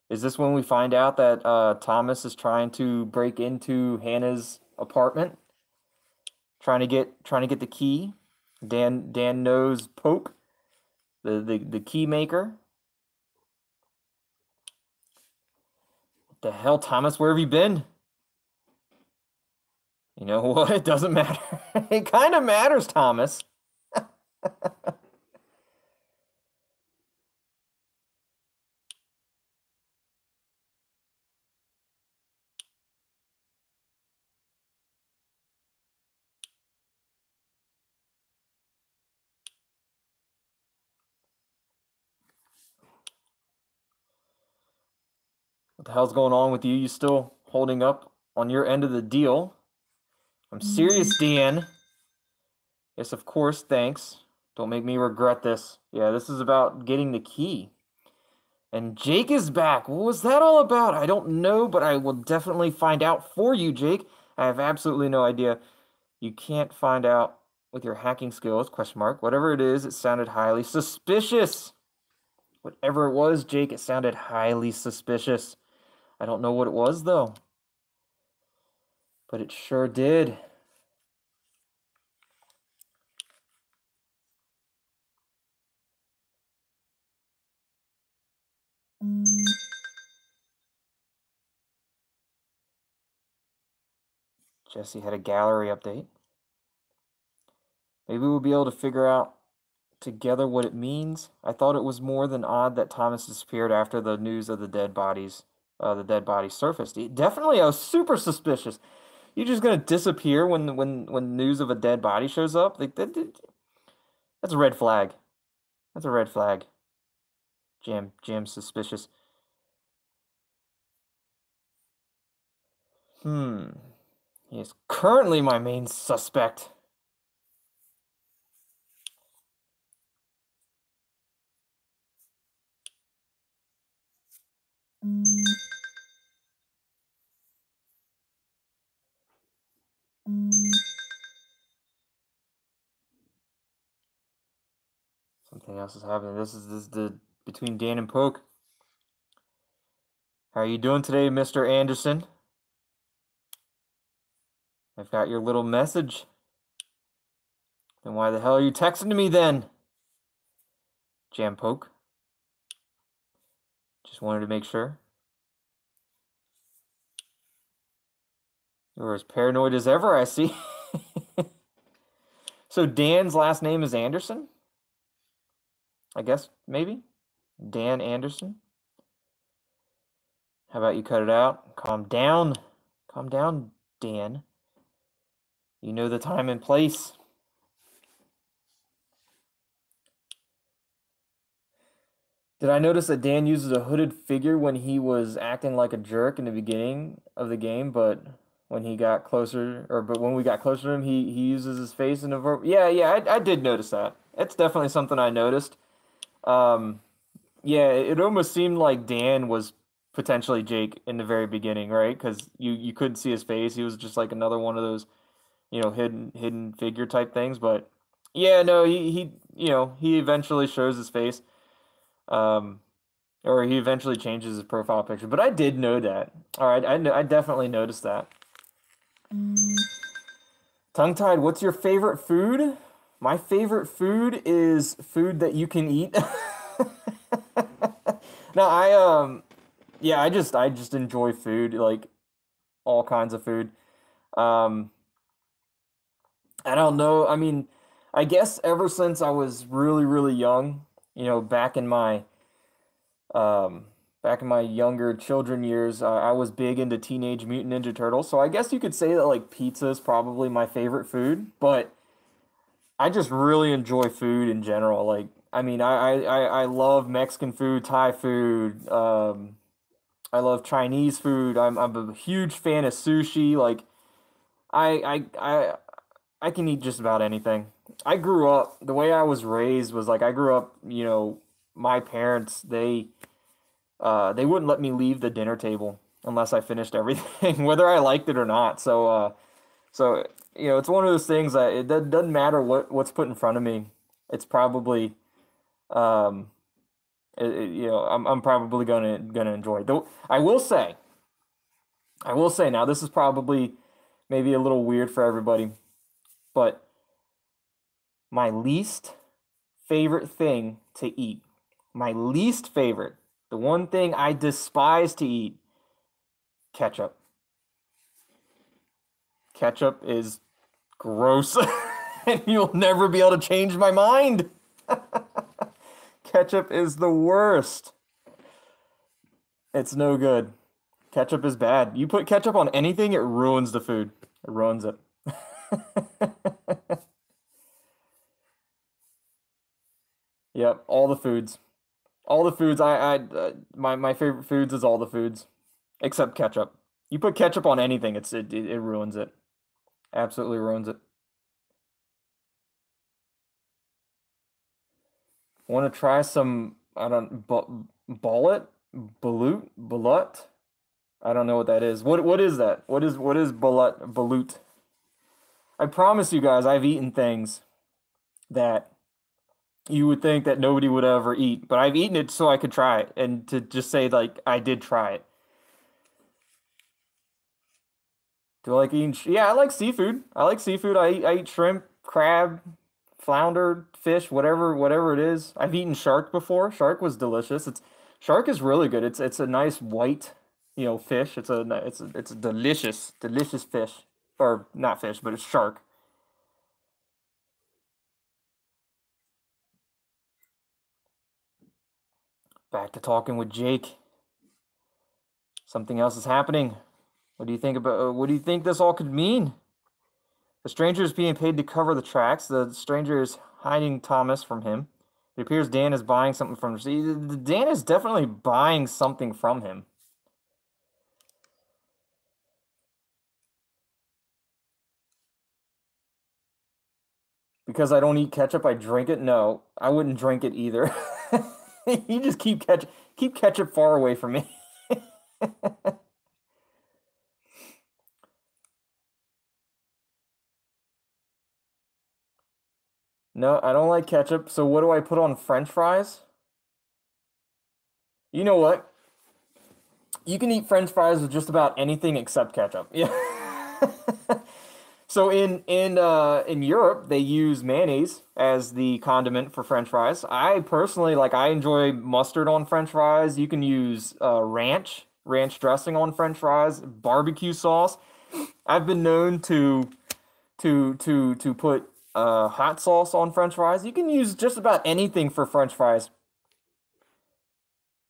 Is this when we find out that Thomas is trying to break into Hannah's apartment? Trying to get the key. Dan knows Pope, the key maker. What the hell, Thomas? Where have you been? You know what? It doesn't matter. It kind of matters, Thomas. What the hell's going on with you? You still holding up on your end of the deal? I'm serious, Dan. Yes, of course, thanks. Don't make me regret this. Yeah, this is about getting the key. And Jake is back. What was that all about? I don't know, but I will definitely find out for you, Jake. I have absolutely no idea. You can't find out with your hacking skills, question mark. Whatever it is, it sounded highly suspicious. Whatever it was, Jake, it sounded highly suspicious. I don't know what it was, though. But it sure did. Jesse had a gallery update. Maybe we'll be able to figure out together what it means. I thought it was more than odd that Thomas disappeared after the news of the dead bodies, surfaced. Definitely, I was super suspicious. You're just gonna disappear when news of a dead body shows up? Like that's a red flag. That's a red flag. Jam suspicious. He is currently my main suspect. Something else is happening. This is the between Dan and Poke. How are you doing today, Mr. Anderson? I've got your little message. Then why the hell are you texting me then? Jam Poke. Just wanted to make sure. You're as paranoid as ever, I see. So Dan's last name is Anderson? I guess, maybe? Dan Anderson? How about you cut it out? Calm down. Calm down, Dan. You know the time and place. Did I notice that Dan uses a hooded figure when he was acting like a jerk in the beginning of the game, but when he got closer, but when we got closer to him, he uses his face in a verb. Yeah, I did notice that. It's definitely something I noticed. Yeah, it almost seemed like Dan was potentially Jake in the very beginning, right? Because you couldn't see his face. He was just like another one of those, hidden figure type things. But yeah, no, he eventually shows his face. Or he eventually changes his profile picture. But I did know that. All right, I definitely noticed that. Tongue-tied, what's your favorite food? My favorite food is food that you can eat. No, I just enjoy food, like all kinds of food. Um, I don't know. I mean, I guess ever since I was really, really young, um, back in my younger children years, I was big into Teenage Mutant Ninja Turtles. So I guess you could say that like pizza is probably my favorite food, but I just really enjoy food in general. Like, I mean, I love Mexican food, Thai food. I love Chinese food. I'm a huge fan of sushi. Like, I can eat just about anything. I grew up, the way I was raised was like I grew up, my parents, they wouldn't let me leave the dinner table unless I finished everything, whether I liked it or not. So it's one of those things that doesn't matter what's put in front of me. It's probably, um, I'm probably gonna enjoy it. Though I will say now, this is probably maybe a little weird for everybody, but my least favorite thing to eat, my least favorite, the one thing I despise to eat, ketchup. Ketchup is gross, and you'll never be able to change my mind. Ketchup is the worst. It's no good. Ketchup is bad. You put ketchup on anything, it ruins the food. It ruins it. Yep, all the foods. All the foods. My favorite foods is all the foods, except ketchup. You put ketchup on anything, it ruins it. Absolutely ruins it. Want to try some? I don't bullet, balut. I don't know what that is. What is that? What is balut? I promise you guys, I've eaten things that you would think that nobody would ever eat, but I've eaten it so I could try it and to just say like I did try it. Do I like eating? Yeah, I like seafood. I like seafood. I eat shrimp, crab, flounder, fish, whatever it is. I've eaten shark before. Shark was delicious. Shark is really good. It's a nice white, fish. It's a delicious fish. Or not fish, but it's shark. Back to talking with Jake. Something else is happening. What do you think this all could mean? The stranger is being paid to cover the tracks. The stranger is hiding Thomas from him. It appears Dan is buying something from him. See, Dan is definitely buying something from him. Because I don't eat ketchup, I drink it? No, I wouldn't drink it either. You just keep ketchup far away from me. No, I don't like ketchup. So what do I put on French fries? You know what? You can eat French fries with just about anything except ketchup. Yeah. So in Europe, they use mayonnaise as the condiment for French fries. I personally I enjoy mustard on French fries. You can use ranch dressing on French fries, barbecue sauce. I've been known to put hot sauce on French fries. You can use just about anything for French fries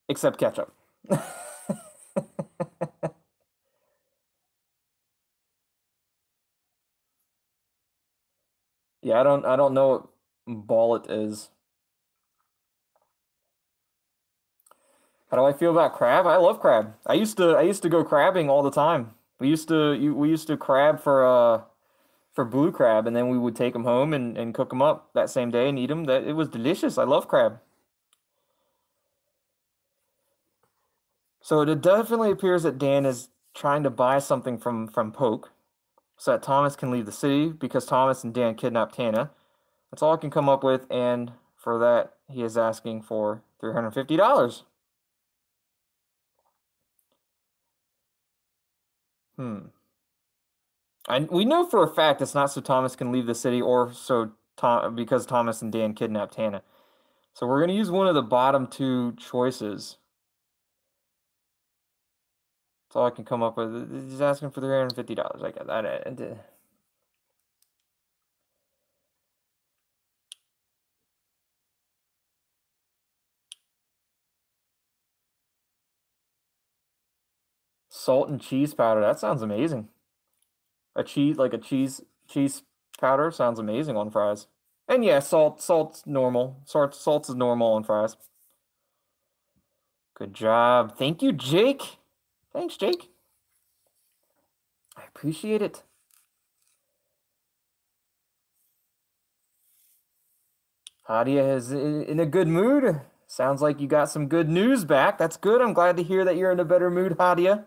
except ketchup. Yeah, I don't know what bullet is. How do I feel about crab? I love crab. I used to go crabbing all the time. We used to crab for blue crab, and then we would take them home and cook them up that same day and eat them. That it was delicious. I love crab. So it definitely appears that Dan is trying to buy something from Poke so that Thomas can leave the city because Thomas and Dan kidnapped Hannah. That's all I can come up with, and for that he is asking for $350. Hmm. We know for a fact it's not so Thomas can leave the city or because Thomas and Dan kidnapped Hannah. So we're gonna use one of the bottom two choices. That's all I can come up with. He's asking for $350. I got that. Salt and cheese powder. That sounds amazing. A cheese powder sounds amazing on fries. And yeah, salt's normal. Salt is normal on fries. Good job. Thank you, Jake. Thanks, Jake. I appreciate it. Hadia is in a good mood. Sounds like you got some good news back. That's good. I'm glad to hear that you're in a better mood, Hadia.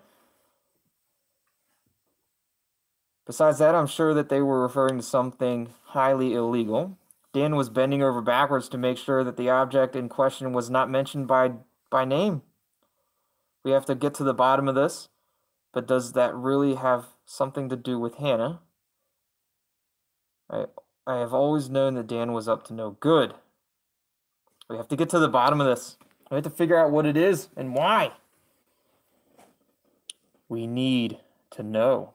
Besides that, I'm sure that they were referring to something highly illegal. Dan was bending over backwards to make sure that the object in question was not mentioned by name. We have to get to the bottom of this. But does that really have something to do with Hannah? I I have always known that Dan was up to no good. We have to get to the bottom of this. We have to figure out what it is and why. We need to know.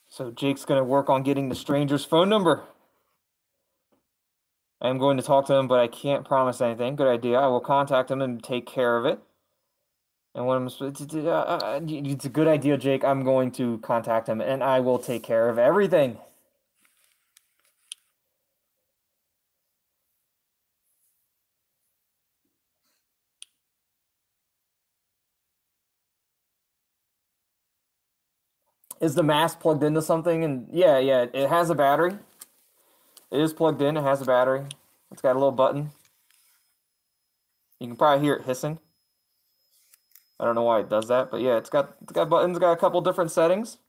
So Jake's going to work on getting the stranger's phone number. I am going to talk to him, but I can't promise anything. Good idea. I will contact him and take care of it. And when it's a good idea, Jake. I'm going to contact him, and I will take care of everything. Is the mask plugged into something? And yeah, it has a battery. It is plugged in. It has a battery. It's got a little button. You can probably hear it hissing. I don't know why it does that, but yeah, it's got buttons, got a couple different settings.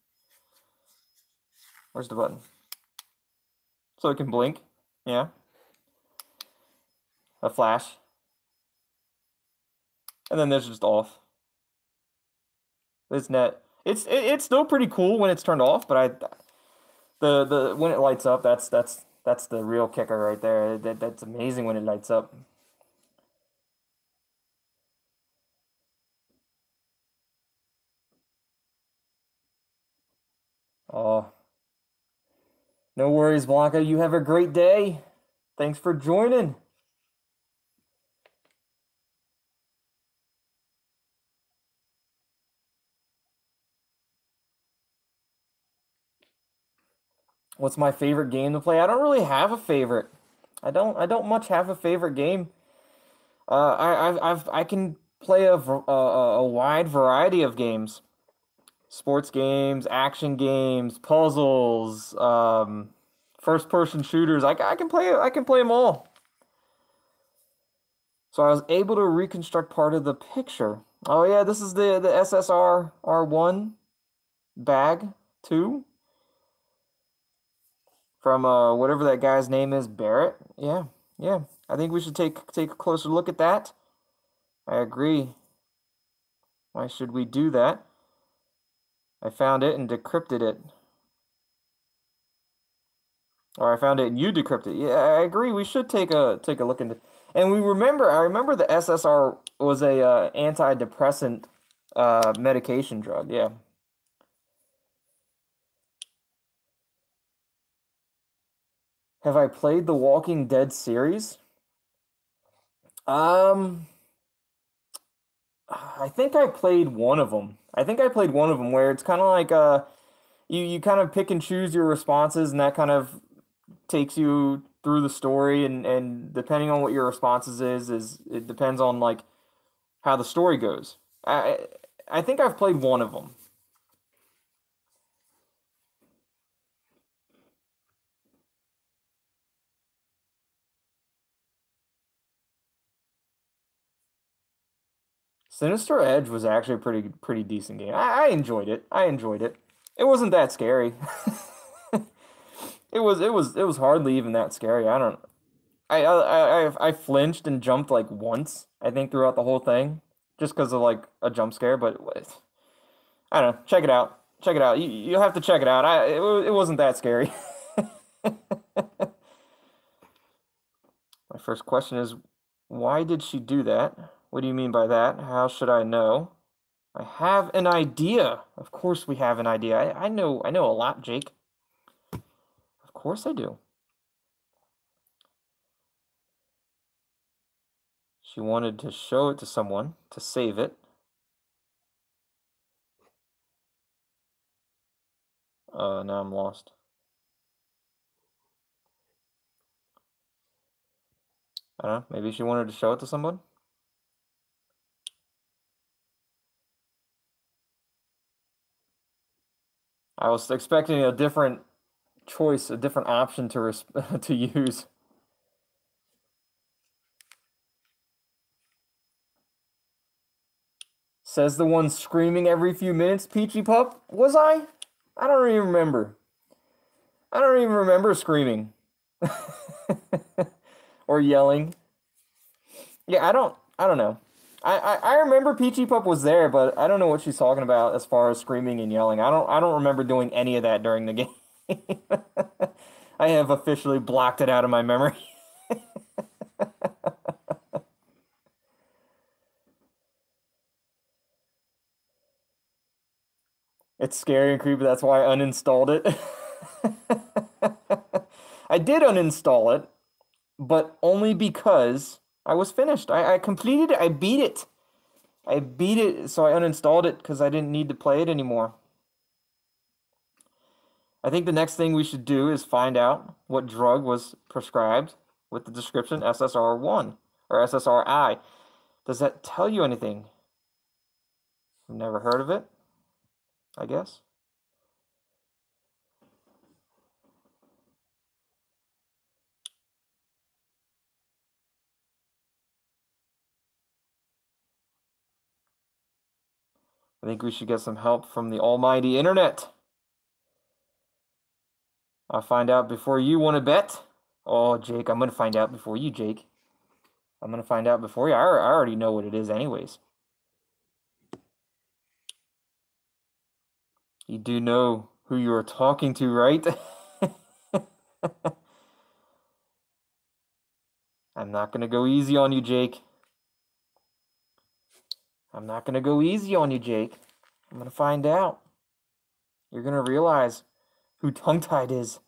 Where's the button? So it can blink. Yeah. A flash. And then there's just off. It's net. It's still pretty cool when it's turned off, but the when it lights up, that's the real kicker right there. That's amazing when it lights up. Oh, no worries, Blanca. You have a great day. Thanks for joining. What's my favorite game to play? I don't really have a favorite. I don't much have a favorite game. I can play a wide variety of games. Sports games, action games, puzzles, first person shooters. I can play them all. So I was able to reconstruct part of the picture. Oh yeah, this is the SSR R1 bag 2 from whatever that guy's name is, Barrett. Yeah. Yeah. I think we should take a closer look at that. I agree. Why should we do that? I found it and decrypted it. Or I found it and you decrypted it. Yeah, I agree. We should take a look into. And I remember the SSR was a antidepressant medication drug. Yeah. Have I played the Walking Dead series? Um, I think I played one of them. I think I played one of them where it's kind of like you kind of pick and choose your responses and that kind of takes you through the story and depending on what your responses is it depends on like how the story goes. I think I've played one of them. Sinister Edge was actually a pretty decent game. I enjoyed it. I enjoyed it. It wasn't that scary. It was hardly even that scary. I don't I flinched and jumped like once, I think, throughout the whole thing, just because of like a jump scare. But I don't know. Check it out. Check it out. You have to check it out. It wasn't that scary. My first question is, why did she do that? What do you mean by that? How should I know? I have an idea. Of course we have an idea. I know a lot, Jake. Of course I do. She wanted to show it to someone to save it. Now I'm lost. I don't know. Maybe she wanted to show it to someone. I was expecting a different choice, a different option to to use. Says the one screaming every few minutes, Peachy Pup. Was I? I don't even remember. I don't even remember screaming or yelling. Yeah, I don't know. I remember Peachy Pup was there, but I don't know what she's talking about as far as screaming and yelling. I don't remember doing any of that during the game. I have officially blocked it out of my memory. It's scary and creepy, that's why I uninstalled it. I did uninstall it, but only because I was finished. I completed it. I beat it. I beat it, so I uninstalled it because I didn't need to play it anymore. I think the next thing we should do is find out what drug was prescribed with the description SSR1 or SSRI. Does that tell you anything? I've never heard of it, I guess. I think we should get some help from the almighty internet. I'll find out before you want to bet. Oh, Jake, I'm going to find out before you, Jake. I'm going to find out before you. I already know what it is anyways. You do know who you are talking to, right? I'm not going to go easy on you, Jake. I'm not going to go easy on you, Jake. I'm going to find out. You're going to realize who tongue-tied is.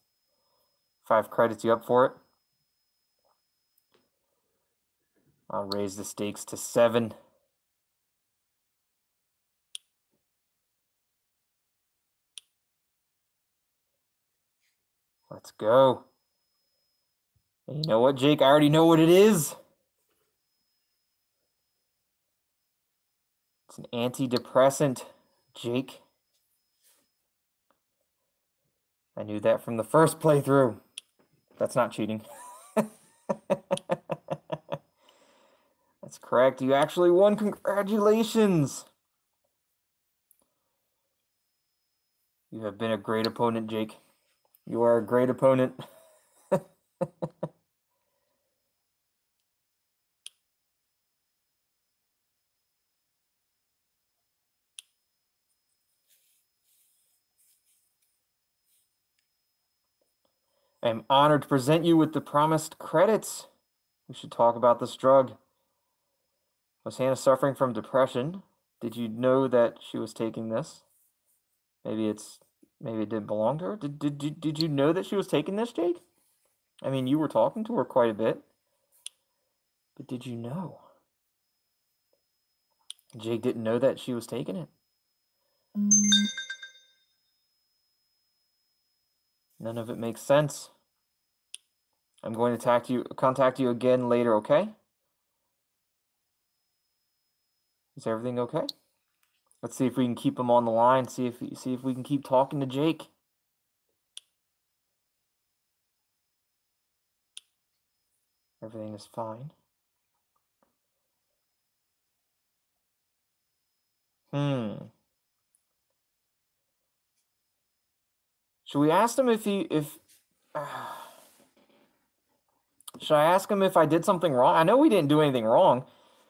5 credits, you up for it? I'll raise the stakes to 7. Let's go. And you know what, Jake? I already know what it is. It's an antidepressant, Jake. I knew that from the first playthrough. That's not cheating. That's correct. You actually won. Congratulations. You have been a great opponent, Jake. You are a great opponent. I am honored to present you with the promised credits. We should talk about this drug. Was Hannah suffering from depression? Did you know that she was taking this? Maybe it didn't belong to her. Did you know that she was taking this, Jake? I mean, you were talking to her quite a bit. But did you know? Jake didn't know that she was taking it. None of it makes sense. I'm going to contact you again later, okay? Is everything okay? Let's see if we can keep him on the line. See if we can keep talking to Jake. Everything is fine. Should we ask him should I ask him if I did something wrong? I know we didn't do anything wrong.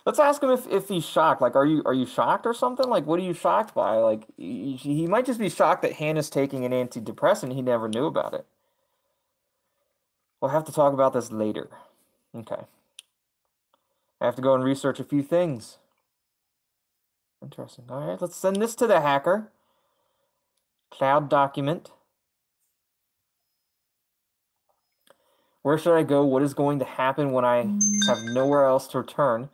Let's ask him if he's shocked. Like, are you shocked or something? Like, what are you shocked by? Like, he might just be shocked that Hannah's taking an antidepressant. He never knew about it. We'll have to talk about this later. Okay. I have to go and research a few things. Interesting. All right, let's send this to the hacker. Cloud document. Where should I go? What is going to happen when I have nowhere else to return?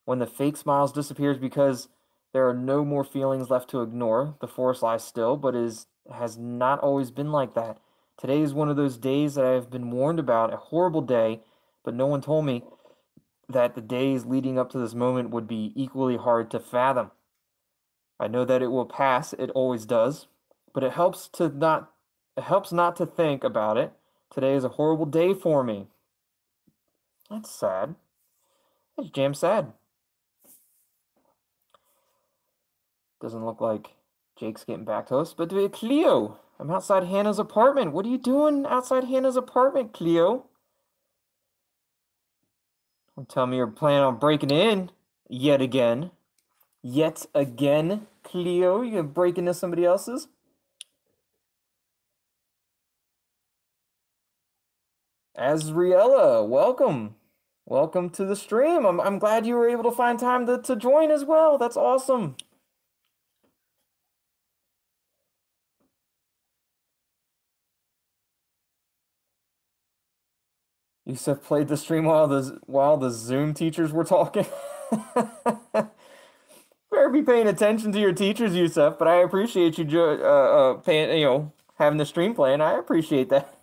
When the fake smiles disappears because there are no more feelings left to ignore. The forest lies still, but has not always been like that. Today is one of those days that I have been warned about, a horrible day, but no one told me that the days leading up to this moment would be equally hard to fathom. I know that it will pass, it always does, but it helps not to think about it. Today is a horrible day for me. That's sad. That's damn sad. Doesn't look like Jake's getting back to us, but Cleo, I'm outside Hannah's apartment. What are you doing outside Hannah's apartment, Cleo? Don't tell me you're planning on breaking in yet again. Yet again, Cleo? You gonna break into somebody else's? Azriella, welcome. Welcome to the stream. I'm glad you were able to find time to join as well. That's awesome. Yusuf played the stream while the Zoom teachers were talking. Better be paying attention to your teachers, Yusuf. But I appreciate you paying, having the stream playing. I appreciate that.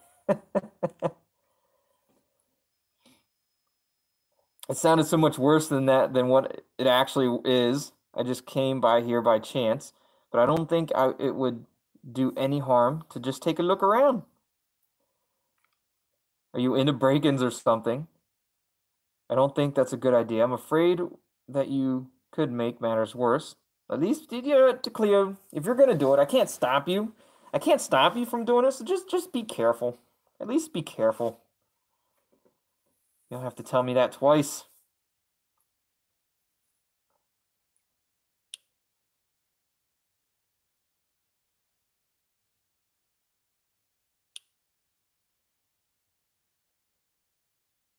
It sounded so much worse than than what it actually is. I just came by here by chance, but I don't think it would do any harm to just take a look around. Are you into break-ins or something? I don't think that's a good idea. I'm afraid that you could make matters worse. At least, you know, to Cleo, if you're gonna do it, I can't stop you. I can't stop you from doing this. So just be careful. At least be careful. You don't have to tell me that twice.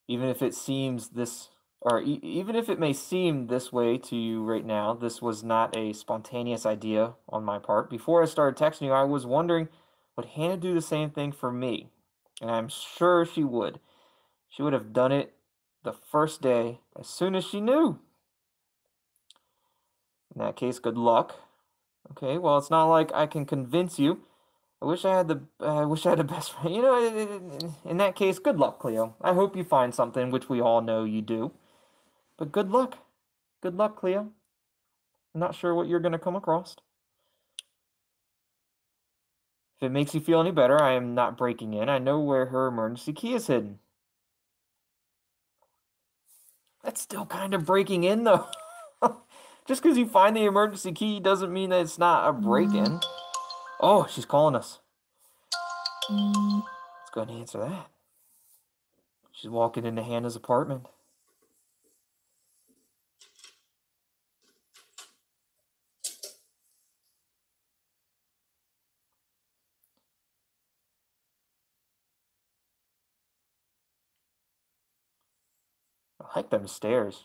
Even if it seems this, or even if it may seem this way to you right now, this was not a spontaneous idea on my part. Before I started texting you, I was wondering, would Hannah do the same thing for me? And I'm sure she would. She would have done it the first day as soon as she knew. In that case, good luck. Okay, well, it's not like I can convince you. I wish I had the best friend. You know, in that case, good luck, Cleo. I hope you find something, which we all know you do. But good luck. Good luck, Cleo. I'm not sure what you're going to come across. If it makes you feel any better, I am not breaking in. I know where her emergency key is hidden. That's still kind of breaking in, though. Just because you find the emergency key doesn't mean that it's not a break-in. Oh, she's calling us. Let's go ahead and answer that. She's walking into Hannah's apartment. I like them stairs.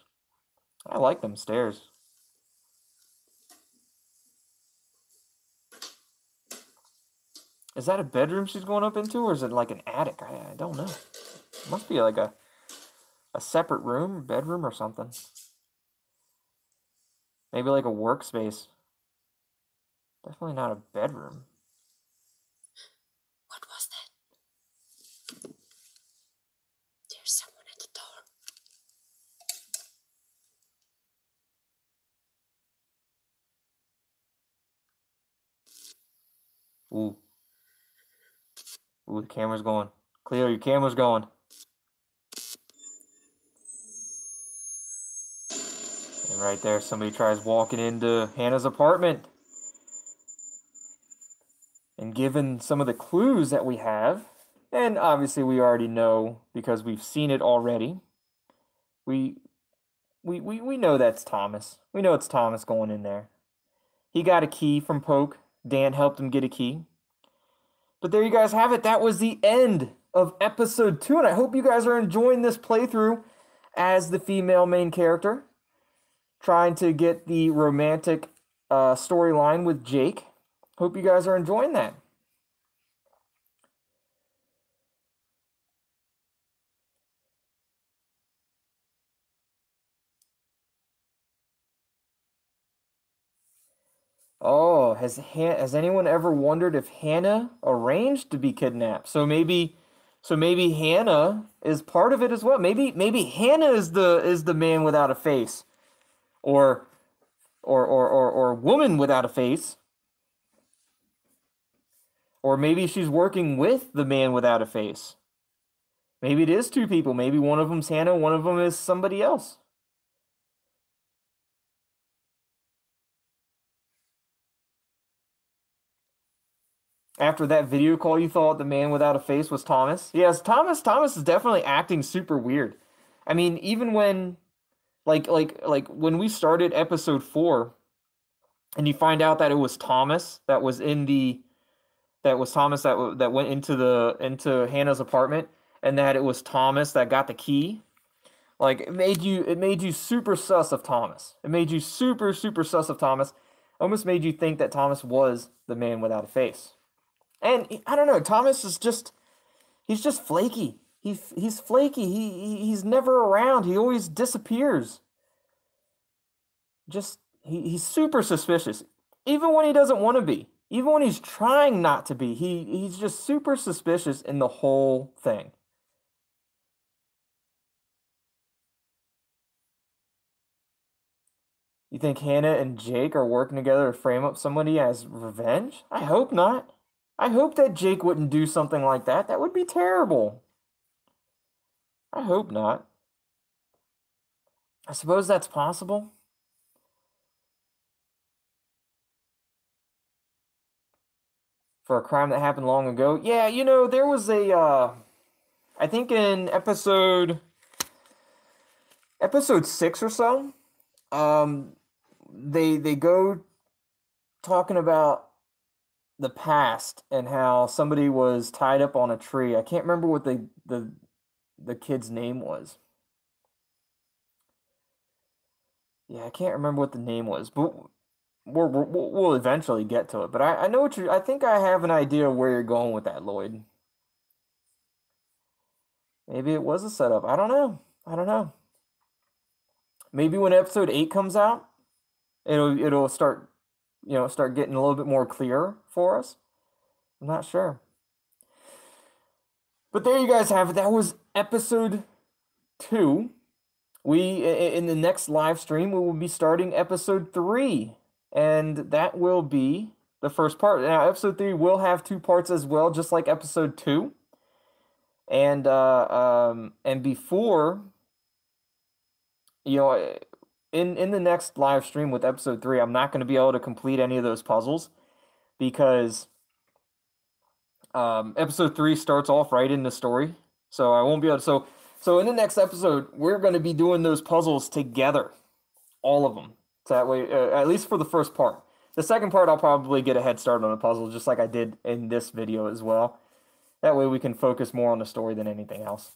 I like them stairs. Is that a bedroom she's going up into, or is it like an attic? I don't know. It must be like a separate room, bedroom, or something. Maybe like a workspace. Definitely not a bedroom. What was that? There's someone at the door. Ooh. Ooh, the camera's going. Cleo, your camera's going. And right there, somebody tries walking into Hannah's apartment. And given some of the clues that we have, and obviously we already know because we've seen it already, we know that's Thomas. We know it's Thomas going in there. He got a key from Poke. Dan helped him get a key. But there you guys have it. That was the end of episode 2, and I hope you guys are enjoying this playthrough as the female main character, trying to get the romantic storyline with Jake. Hope you guys are enjoying that. Oh, has anyone ever wondered if Hannah arranged to be kidnapped? So maybe Hannah is part of it as well. Maybe Hannah is the man without a face, or woman without a face, or maybe she's working with the man without a face. Maybe it is two people. Maybe one of them's Hannah, one of them is somebody else. After that video call, you thought the man without a face was Thomas? Yes, Thomas is definitely acting super weird. I mean, even when like when we started episode 4 and you find out that it was Thomas that was in the that was Thomas that went into Hannah's apartment, and that it was Thomas that got the key. Like it made you super sus of Thomas. It made you super sus of Thomas. Almost made you think that Thomas was the man without a face. And I don't know, Thomas is he's just flaky. He's flaky. He's never around. He always disappears. He's super suspicious. Even when he doesn't want to be. Even when he's trying not to be. He's just super suspicious in the whole thing. You think Hannah and Jake are working together to frame up somebody as revenge? I hope not. I hope that Jake wouldn't do something like that. That would be terrible. I hope not. I suppose that's possible. for a crime that happened long ago. Yeah, there was a I think in episode 6 or so, um they go talking about the past and how somebody was tied up on a tree. I can't remember what the kid's name was. Yeah, I can't remember what the name was, but we'll eventually get to it. But I know what I think I have an idea where you're going with that, Lloyd. Maybe it was a setup. I don't know. I don't know. Maybe when episode 8 comes out, it'll start getting a little bit more clear for us. I'm not sure. But there you guys have it. That was episode 2. In the next live stream, we will be starting episode 3, and that will be the first part. Now, episode 3 will have 2 parts as well, just like episode 2. And before, in the next live stream with episode 3, I'm not going to be able to complete any of those puzzles because episode 3 starts off right in the story, so I won't be able to. So in the next episode, we're going to be doing those puzzles together, all of them. So that way, at least for the first part. The second part, I'll probably get a head start on the puzzle, just like I did in this video as well. That way we can focus more on the story than anything else.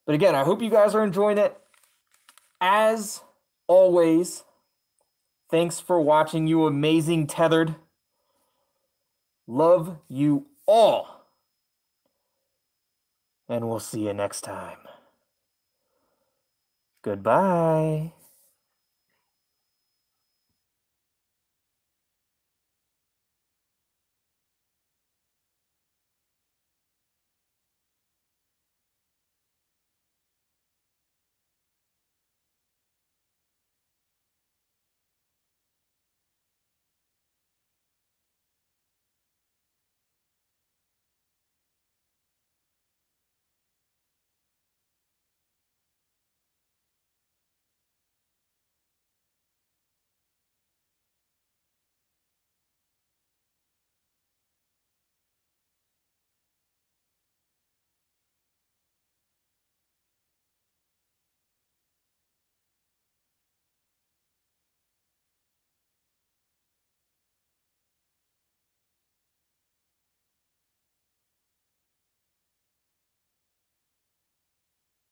But again, I hope you guys are enjoying it. As always, thanks for watching, you amazing tethered. Love you all. And we'll see you next time. Goodbye.